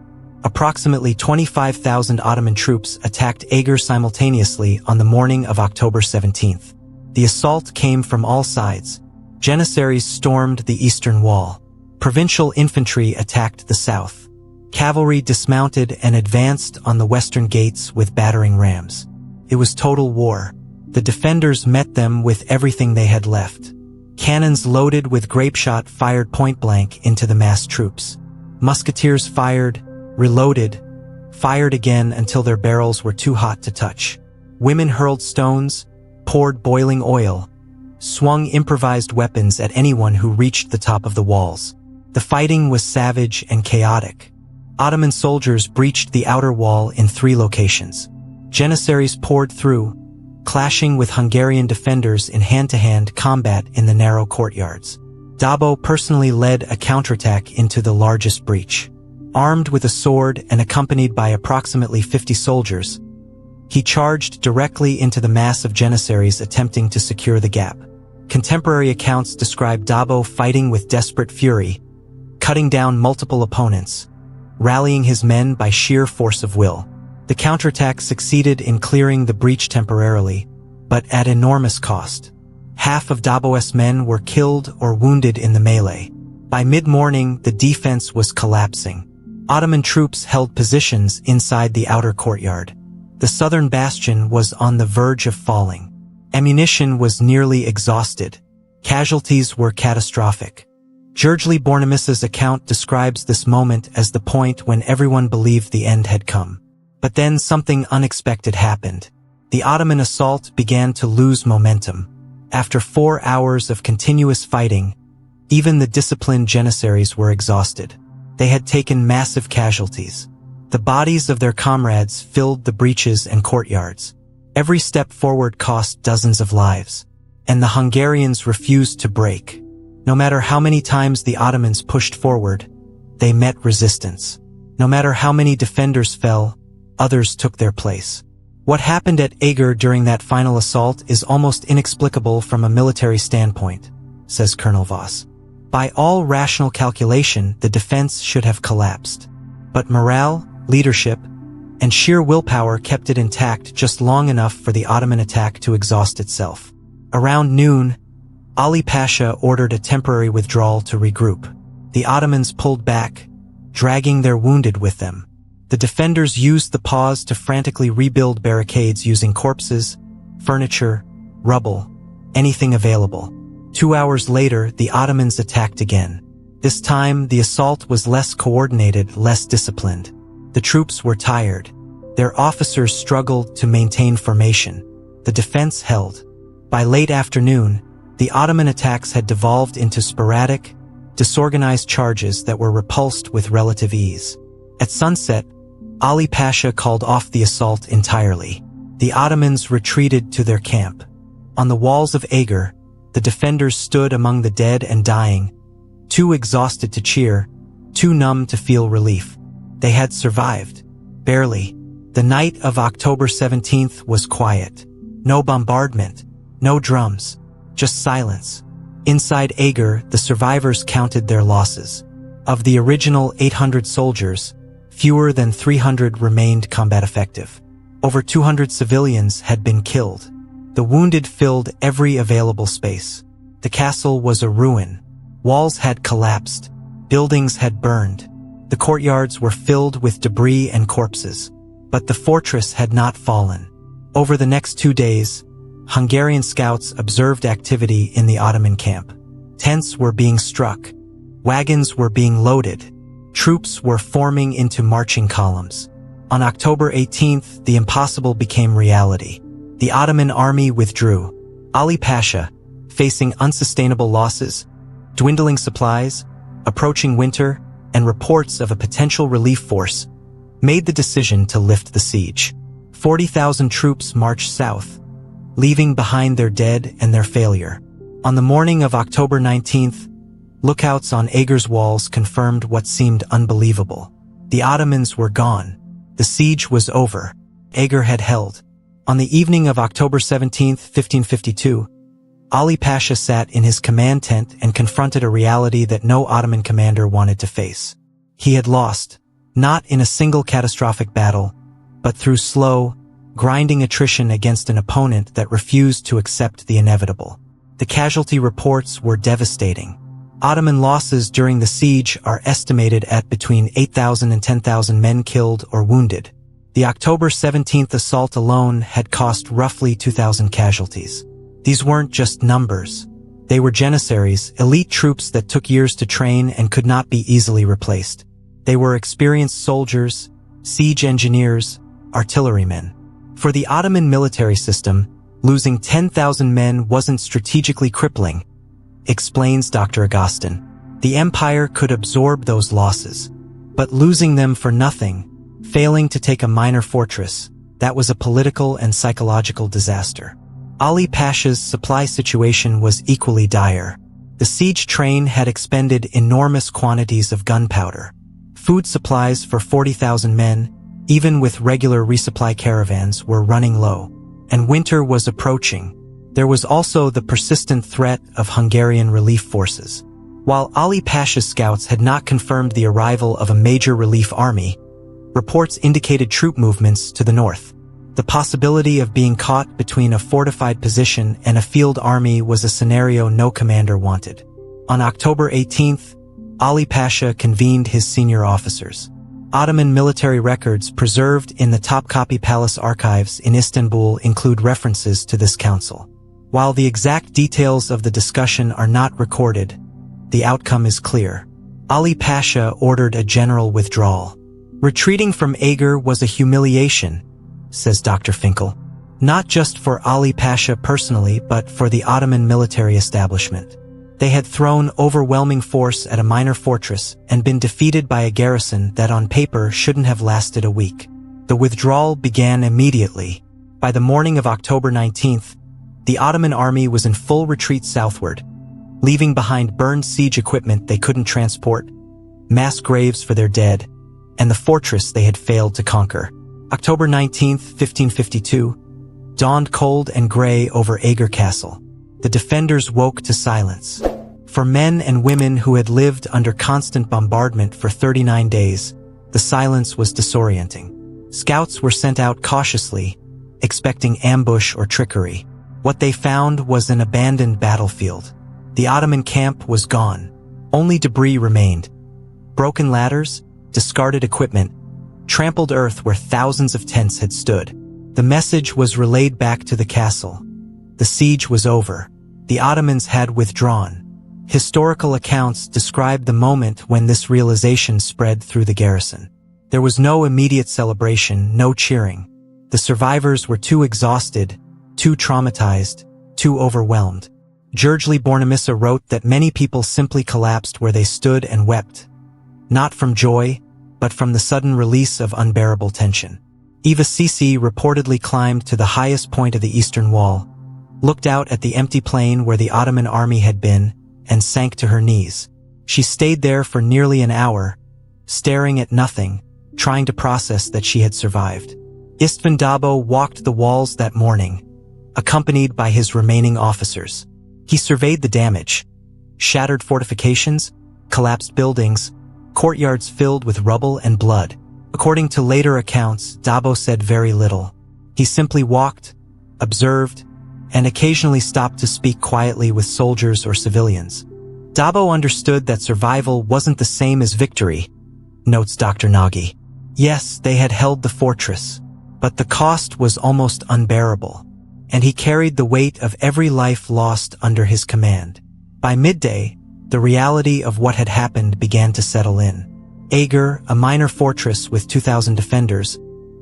approximately 25,000 Ottoman troops attacked Eger simultaneously on the morning of October 17th. The assault came from all sides. Janissaries stormed the eastern wall. Provincial infantry attacked the south. Cavalry dismounted and advanced on the western gates with battering rams. It was total war. The defenders met them with everything they had left. Cannons loaded with grapeshot fired point-blank into the massed troops. Musketeers fired, reloaded, fired again until their barrels were too hot to touch. Women hurled stones, poured boiling oil, swung improvised weapons at anyone who reached the top of the walls. The fighting was savage and chaotic. Ottoman soldiers breached the outer wall in 3 locations. Janissaries poured through, clashing with Hungarian defenders in hand-to-hand combat in the narrow courtyards. Dobó personally led a counterattack into the largest breach. Armed with a sword and accompanied by approximately 50 soldiers, he charged directly into the mass of Janissaries attempting to secure the gap. Contemporary accounts describe Dobó fighting with desperate fury, cutting down multiple opponents, rallying his men by sheer force of will. The counterattack succeeded in clearing the breach temporarily, but at enormous cost. Half of Dobó's men were killed or wounded in the melee. By mid-morning, the defense was collapsing. Ottoman troops held positions inside the outer courtyard. The southern bastion was on the verge of falling. Ammunition was nearly exhausted. Casualties were catastrophic. Gergely Bornemis's account describes this moment as the point when everyone believed the end had come. But then something unexpected happened. The Ottoman assault began to lose momentum. After 4 hours of continuous fighting, even the disciplined Janissaries were exhausted. They had taken massive casualties. The bodies of their comrades filled the breaches and courtyards. Every step forward cost dozens of lives. And the Hungarians refused to break. No matter how many times the Ottomans pushed forward, they met resistance. No matter how many defenders fell, others took their place. What happened at Eger during that final assault is almost inexplicable from a military standpoint, says Colonel Voss. By all rational calculation, the defense should have collapsed. But morale, leadership, and sheer willpower kept it intact just long enough for the Ottoman attack to exhaust itself. Around noon, Ali Pasha ordered a temporary withdrawal to regroup. The Ottomans pulled back, dragging their wounded with them. The defenders used the pause to frantically rebuild barricades using corpses, furniture, rubble, anything available. 2 hours later, the Ottomans attacked again. This time, the assault was less coordinated, less disciplined. The troops were tired. Their officers struggled to maintain formation. The defense held. By late afternoon, the Ottoman attacks had devolved into sporadic, disorganized charges that were repulsed with relative ease. At sunset, Ali Pasha called off the assault entirely. The Ottomans retreated to their camp. On the walls of Eger, the defenders stood among the dead and dying, too exhausted to cheer, too numb to feel relief. They had survived. Barely. The night of October 17th was quiet. No bombardment, no drums, just silence. Inside Eger, the survivors counted their losses. Of the original 800 soldiers, fewer than 300 remained combat effective. Over 200 civilians had been killed. The wounded filled every available space. The castle was a ruin. Walls had collapsed. Buildings had burned. The courtyards were filled with debris and corpses. But the fortress had not fallen. Over the next 2 days, Hungarian scouts observed activity in the Ottoman camp. Tents were being struck. Wagons were being loaded. Troops were forming into marching columns. On October 18th, the impossible became reality. The Ottoman army withdrew. Ali Pasha, facing unsustainable losses, dwindling supplies, approaching winter, and reports of a potential relief force, made the decision to lift the siege. 40,000 troops marched south, leaving behind their dead and their failure. On the morning of October 19th, lookouts on Eger's walls confirmed what seemed unbelievable. The Ottomans were gone. The siege was over. Eger had held. On the evening of October 17, 1552, Ali Pasha sat in his command tent and confronted a reality that no Ottoman commander wanted to face. He had lost, not in a single catastrophic battle, but through slow, grinding attrition against an opponent that refused to accept the inevitable. The casualty reports were devastating. Ottoman losses during the siege are estimated at between 8,000 and 10,000 men killed or wounded. The October 17th assault alone had cost roughly 2,000 casualties. These weren't just numbers. They were janissaries, elite troops that took years to train and could not be easily replaced. They were experienced soldiers, siege engineers, artillerymen. For the Ottoman military system, losing 10,000 men wasn't strategically crippling, explains Dr. Agustin. The empire could absorb those losses. But losing them for nothing, failing to take a minor fortress, that was a political and psychological disaster. Ali Pasha's supply situation was equally dire. The siege train had expended enormous quantities of gunpowder. Food supplies for 40,000 men, even with regular resupply caravans, were running low. And winter was approaching. There was also the persistent threat of Hungarian relief forces. While Ali Pasha's scouts had not confirmed the arrival of a major relief army, reports indicated troop movements to the north. The possibility of being caught between a fortified position and a field army was a scenario no commander wanted. On October 18th, Ali Pasha convened his senior officers. Ottoman military records preserved in the Topkapi Palace archives in Istanbul include references to this council. While the exact details of the discussion are not recorded, the outcome is clear. Ali Pasha ordered a general withdrawal. Retreating from Eger was a humiliation, says Dr. Finkel. Not just for Ali Pasha personally, but for the Ottoman military establishment. They had thrown overwhelming force at a minor fortress and been defeated by a garrison that on paper shouldn't have lasted a week. The withdrawal began immediately. By the morning of October 19th, the Ottoman army was in full retreat southward, leaving behind burned siege equipment they couldn't transport, mass graves for their dead, and the fortress they had failed to conquer. October 19, 1552, dawned cold and gray over Eger Castle. The defenders woke to silence. For men and women who had lived under constant bombardment for 39 days, the silence was disorienting. Scouts were sent out cautiously, expecting ambush or trickery. What they found was an abandoned battlefield. The Ottoman camp was gone. Only debris remained. Broken ladders, discarded equipment, trampled earth where thousands of tents had stood. The message was relayed back to the castle. The siege was over. The Ottomans had withdrawn. Historical accounts describe the moment when this realization spread through the garrison. There was no immediate celebration, no cheering. The survivors were too exhausted, too traumatized, too overwhelmed. Georgi Bornemissa wrote that many people simply collapsed where they stood and wept, not from joy, but from the sudden release of unbearable tension. Eva Sisi reportedly climbed to the highest point of the eastern wall, looked out at the empty plain where the Ottoman army had been, and sank to her knees. She stayed there for nearly an hour, staring at nothing, trying to process that she had survived. István Dobó walked the walls that morning, accompanied by his remaining officers. He surveyed the damage: shattered fortifications, collapsed buildings, courtyards filled with rubble and blood. According to later accounts, Dobó said very little. He simply walked, observed, and occasionally stopped to speak quietly with soldiers or civilians. Dobó understood that survival wasn't the same as victory, notes Dr. Nagy. Yes, they had held the fortress, but the cost was almost unbearable, and he carried the weight of every life lost under his command. By midday, the reality of what had happened began to settle in. Eger, a minor fortress with 2,000 defenders,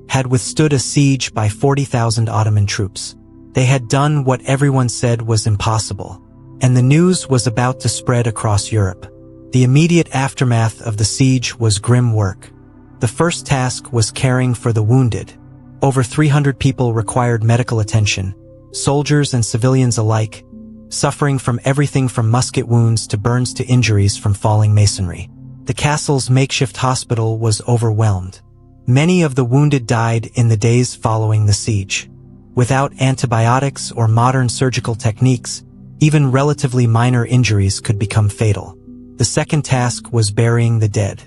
had withstood a siege by 40,000 Ottoman troops. They had done what everyone said was impossible, and the news was about to spread across Europe. The immediate aftermath of the siege was grim work. The first task was caring for the wounded. Over 300 people required medical attention, soldiers and civilians alike, suffering from everything from musket wounds to burns to injuries from falling masonry. The castle's makeshift hospital was overwhelmed. Many of the wounded died in the days following the siege. Without antibiotics or modern surgical techniques, even relatively minor injuries could become fatal. The second task was burying the dead.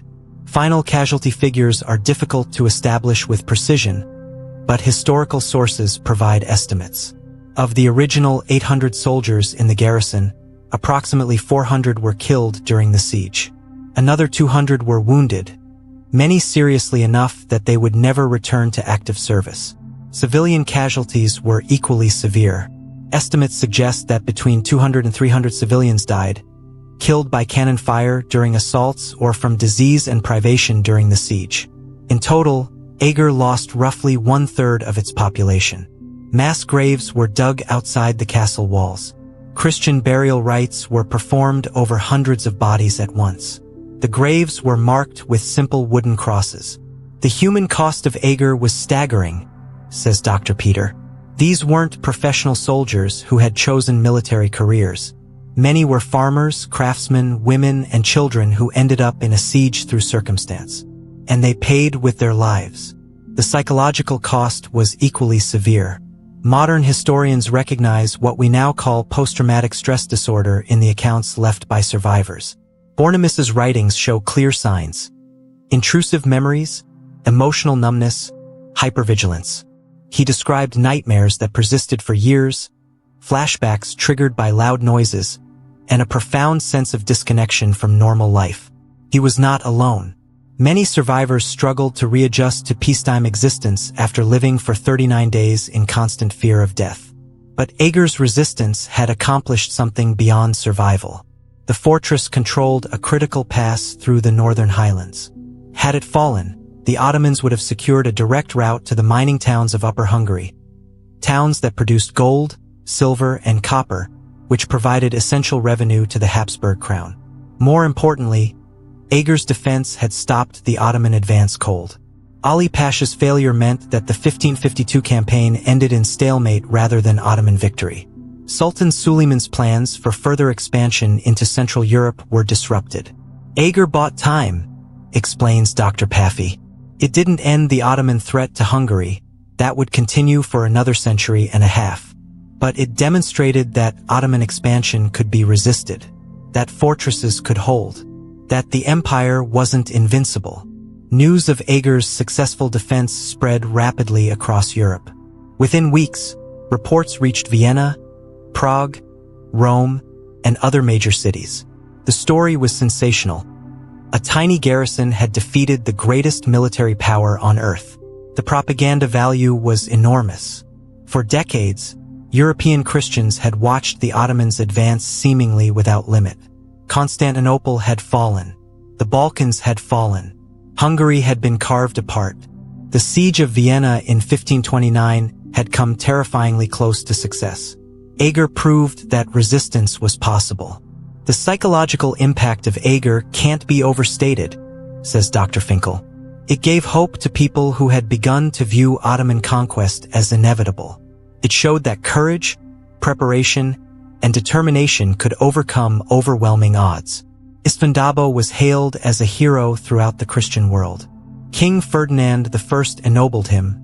Final casualty figures are difficult to establish with precision, but historical sources provide estimates. Of the original 800 soldiers in the garrison, approximately 400 were killed during the siege. Another 200 were wounded, many seriously enough that they would never return to active service. Civilian casualties were equally severe. Estimates suggest that between 200 and 300 civilians died, killed by cannon fire during assaults or from disease and privation during the siege. In total, Eger lost roughly 1/3 of its population. Mass graves were dug outside the castle walls. Christian burial rites were performed over hundreds of bodies at once. The graves were marked with simple wooden crosses. The human cost of Eger was staggering, says Dr. Peter. These weren't professional soldiers who had chosen military careers. Many were farmers, craftsmen, women, and children who ended up in a siege through circumstance. And they paid with their lives. The psychological cost was equally severe. Modern historians recognize what we now call post-traumatic stress disorder in the accounts left by survivors. Bornemissa's writings show clear signs: intrusive memories, emotional numbness, hypervigilance. He described nightmares that persisted for years, flashbacks triggered by loud noises, and a profound sense of disconnection from normal life. He was not alone. Many survivors struggled to readjust to peacetime existence after living for 39 days in constant fear of death. But Eger's resistance had accomplished something beyond survival. The fortress controlled a critical pass through the northern highlands. Had it fallen, the Ottomans would have secured a direct route to the mining towns of Upper Hungary, towns that produced gold, silver, and copper, which provided essential revenue to the Habsburg crown. More importantly, Eger's defense had stopped the Ottoman advance cold. Ali Pasha's failure meant that the 1552 campaign ended in stalemate rather than Ottoman victory. Sultan Suleiman's plans for further expansion into Central Europe were disrupted. Eger bought time, explains Dr. Paffy. It didn't end the Ottoman threat to Hungary. That would continue for another century and a half. But it demonstrated that Ottoman expansion could be resisted, that fortresses could hold, that the empire wasn't invincible. News of Eger's successful defense spread rapidly across Europe. Within weeks, reports reached Vienna, Prague, Rome, and other major cities. The story was sensational. A tiny garrison had defeated the greatest military power on earth. The propaganda value was enormous. For decades, European Christians had watched the Ottomans advance seemingly without limit. Constantinople had fallen. The Balkans had fallen. Hungary had been carved apart. The Siege of Vienna in 1529 had come terrifyingly close to success. Eger proved that resistance was possible. The psychological impact of Eger can't be overstated, says Dr. Finkel. It gave hope to people who had begun to view Ottoman conquest as inevitable. It showed that courage, preparation, and determination could overcome overwhelming odds. István Dobó was hailed as a hero throughout the Christian world. King Ferdinand I ennobled him,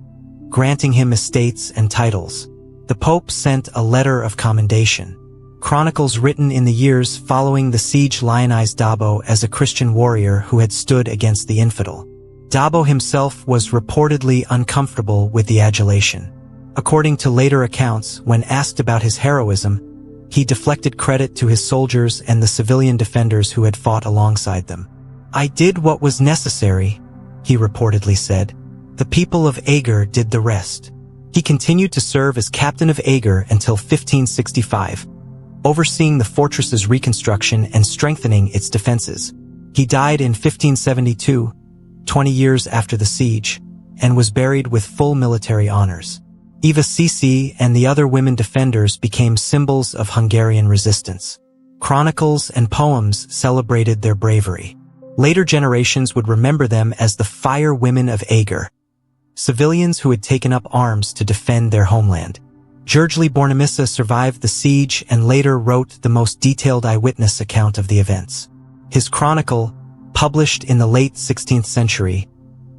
granting him estates and titles. The Pope sent a letter of commendation. Chronicles written in the years following the siege lionize Dobó as a Christian warrior who had stood against the infidel. Dobó himself was reportedly uncomfortable with the adulation. According to later accounts, when asked about his heroism, he deflected credit to his soldiers and the civilian defenders who had fought alongside them. "I did what was necessary," he reportedly said. "The people of Eger did the rest." He continued to serve as captain of Eger until 1565, overseeing the fortress's reconstruction and strengthening its defenses. He died in 1572, 20 years after the siege, and was buried with full military honors. Eva Sisi and the other women defenders became symbols of Hungarian resistance. Chronicles and poems celebrated their bravery. Later generations would remember them as the Fire Women of Eger, civilians who had taken up arms to defend their homeland. Georgely Bornemissa survived the siege and later wrote the most detailed eyewitness account of the events. His chronicle, published in the late 16th century,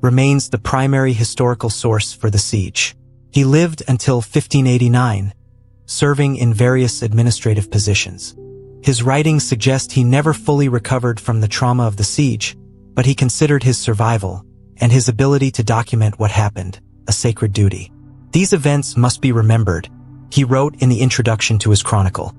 remains the primary historical source for the siege. He lived until 1589, serving in various administrative positions. His writings suggest he never fully recovered from the trauma of the siege, but he considered his survival and his ability to document what happened a sacred duty. "These events must be remembered," he wrote in the introduction to his chronicle,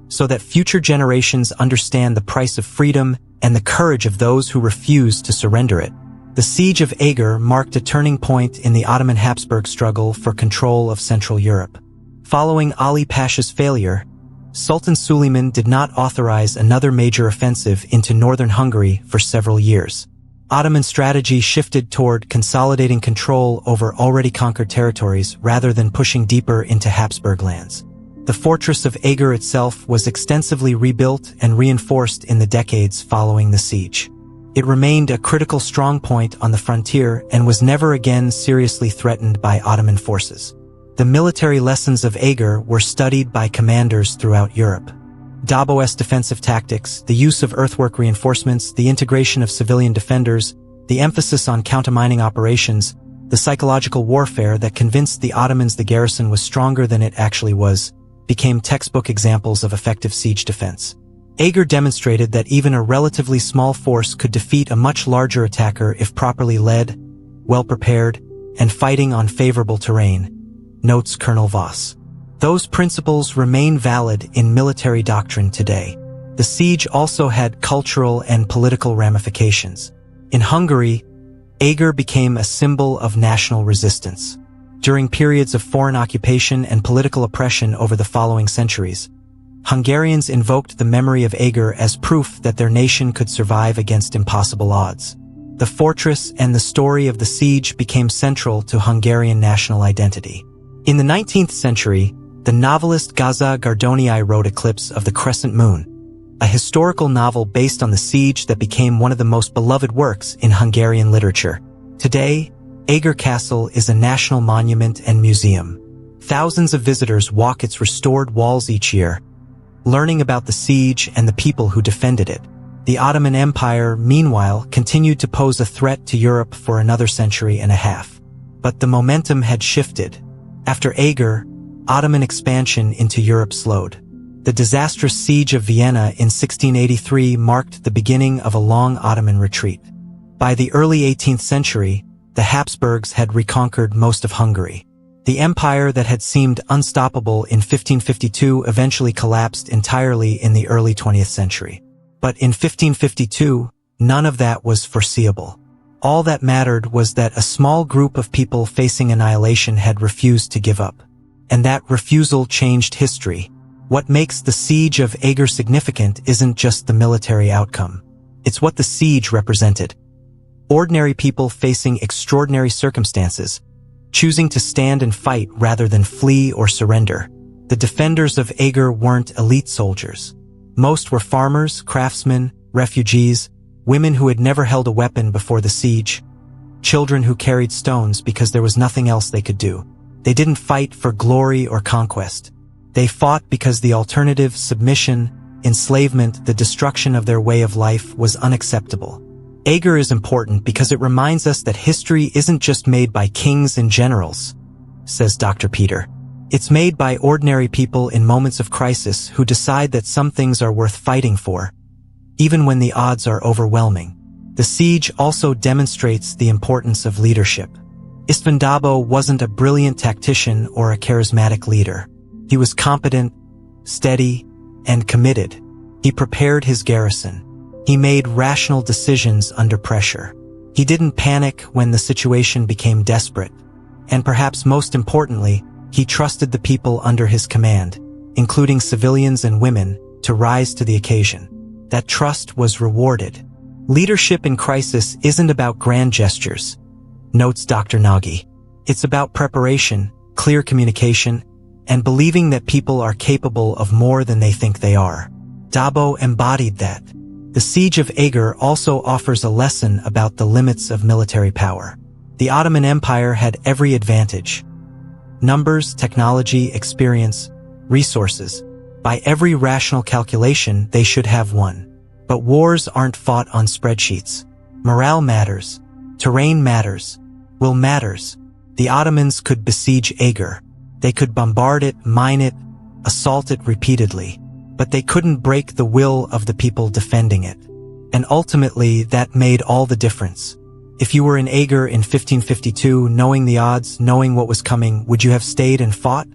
"so that future generations understand the price of freedom and the courage of those who refuse to surrender it." The Siege of Eger marked a turning point in the Ottoman Habsburg struggle for control of Central Europe. Following Ali Pasha's failure, Sultan Suleiman did not authorize another major offensive into northern Hungary for several years. Ottoman strategy shifted toward consolidating control over already conquered territories rather than pushing deeper into Habsburg lands. The fortress of Eger itself was extensively rebuilt and reinforced in the decades following the siege. It remained a critical strongpoint on the frontier and was never again seriously threatened by Ottoman forces. The military lessons of Eger were studied by commanders throughout Europe. Dobó's defensive tactics, the use of earthwork reinforcements, the integration of civilian defenders, the emphasis on countermining operations, the psychological warfare that convinced the Ottomans the garrison was stronger than it actually was, became textbook examples of effective siege defense. Eger demonstrated that even a relatively small force could defeat a much larger attacker if properly led, well-prepared, and fighting on favorable terrain, notes Colonel Voss. Those principles remain valid in military doctrine today. The siege also had cultural and political ramifications. In Hungary, Eger became a symbol of national resistance. During periods of foreign occupation and political oppression over the following centuries, Hungarians invoked the memory of Eger as proof that their nation could survive against impossible odds. The fortress and the story of the siege became central to Hungarian national identity. In the 19th century, the novelist Gaza Gardonii wrote Eclipse of the Crescent Moon, a historical novel based on the siege that became one of the most beloved works in Hungarian literature. Today, Eger Castle is a national monument and museum. Thousands of visitors walk its restored walls each year, learning about the siege and the people who defended it. The Ottoman Empire, meanwhile, continued to pose a threat to Europe for another century and a half. But the momentum had shifted. After Eger, Ottoman expansion into Europe slowed. The disastrous Siege of Vienna in 1683 marked the beginning of a long Ottoman retreat. By the early 18th century, the Habsburgs had reconquered most of Hungary. The empire that had seemed unstoppable in 1552 eventually collapsed entirely in the early 20th century. But in 1552, none of that was foreseeable. All that mattered was that a small group of people facing annihilation had refused to give up. And that refusal changed history. What makes the Siege of Eger significant isn't just the military outcome. It's what the siege represented. Ordinary people facing extraordinary circumstances, choosing to stand and fight rather than flee or surrender. The defenders of Eger weren't elite soldiers. Most were farmers, craftsmen, refugees, women who had never held a weapon before the siege, children who carried stones because there was nothing else they could do. They didn't fight for glory or conquest. They fought because the alternative, submission, enslavement, the destruction of their way of life, was unacceptable. Eger is important because it reminds us that history isn't just made by kings and generals, says Dr. Peter. It's made by ordinary people in moments of crisis who decide that some things are worth fighting for, even when the odds are overwhelming. The siege also demonstrates the importance of leadership. István Dobó wasn't a brilliant tactician or a charismatic leader. He was competent, steady, and committed. He prepared his garrison. He made rational decisions under pressure. He didn't panic when the situation became desperate. And perhaps most importantly, he trusted the people under his command, including civilians and women, to rise to the occasion. That trust was rewarded. Leadership in crisis isn't about grand gestures, notes Dr. Nagy. It's about preparation, clear communication, and believing that people are capable of more than they think they are. Dobó embodied that. The Siege of Eger also offers a lesson about the limits of military power. The Ottoman Empire had every advantage: numbers, technology, experience, resources. By every rational calculation, they should have won. But wars aren't fought on spreadsheets. Morale matters. Terrain matters. Will matters. The Ottomans could besiege Eger. They could bombard it, mine it, assault it repeatedly. But they couldn't break the will of the people defending it. And ultimately, that made all the difference. If you were in Eger in 1552, knowing the odds, knowing what was coming, would you have stayed and fought?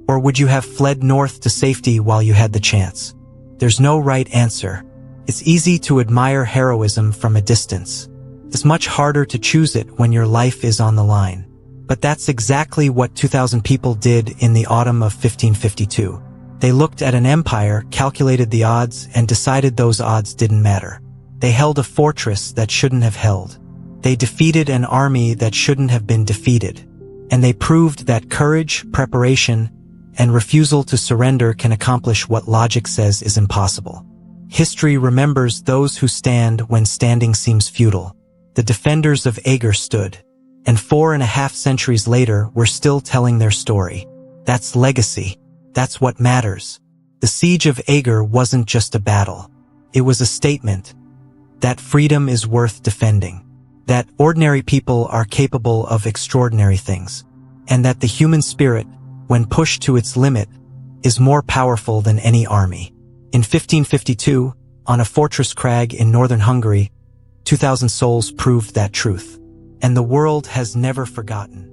Or would you have fled north to safety while you had the chance? There's no right answer. It's easy to admire heroism from a distance. It's much harder to choose it when your life is on the line. But that's exactly what 2,000 people did in the autumn of 1552. They looked at an empire, calculated the odds, and decided those odds didn't matter. They held a fortress that shouldn't have held. They defeated an army that shouldn't have been defeated. And they proved that courage, preparation, and refusal to surrender can accomplish what logic says is impossible. History remembers those who stand when standing seems futile. The defenders of Eger stood. And 4.5 centuries later, we're still telling their story. That's legacy. That's what matters. The Siege of Eger wasn't just a battle. It was a statement that freedom is worth defending, that ordinary people are capable of extraordinary things, and that the human spirit, when pushed to its limit, is more powerful than any army. In 1552, on a fortress crag in northern Hungary, 2,000 souls proved that truth. And the world has never forgotten.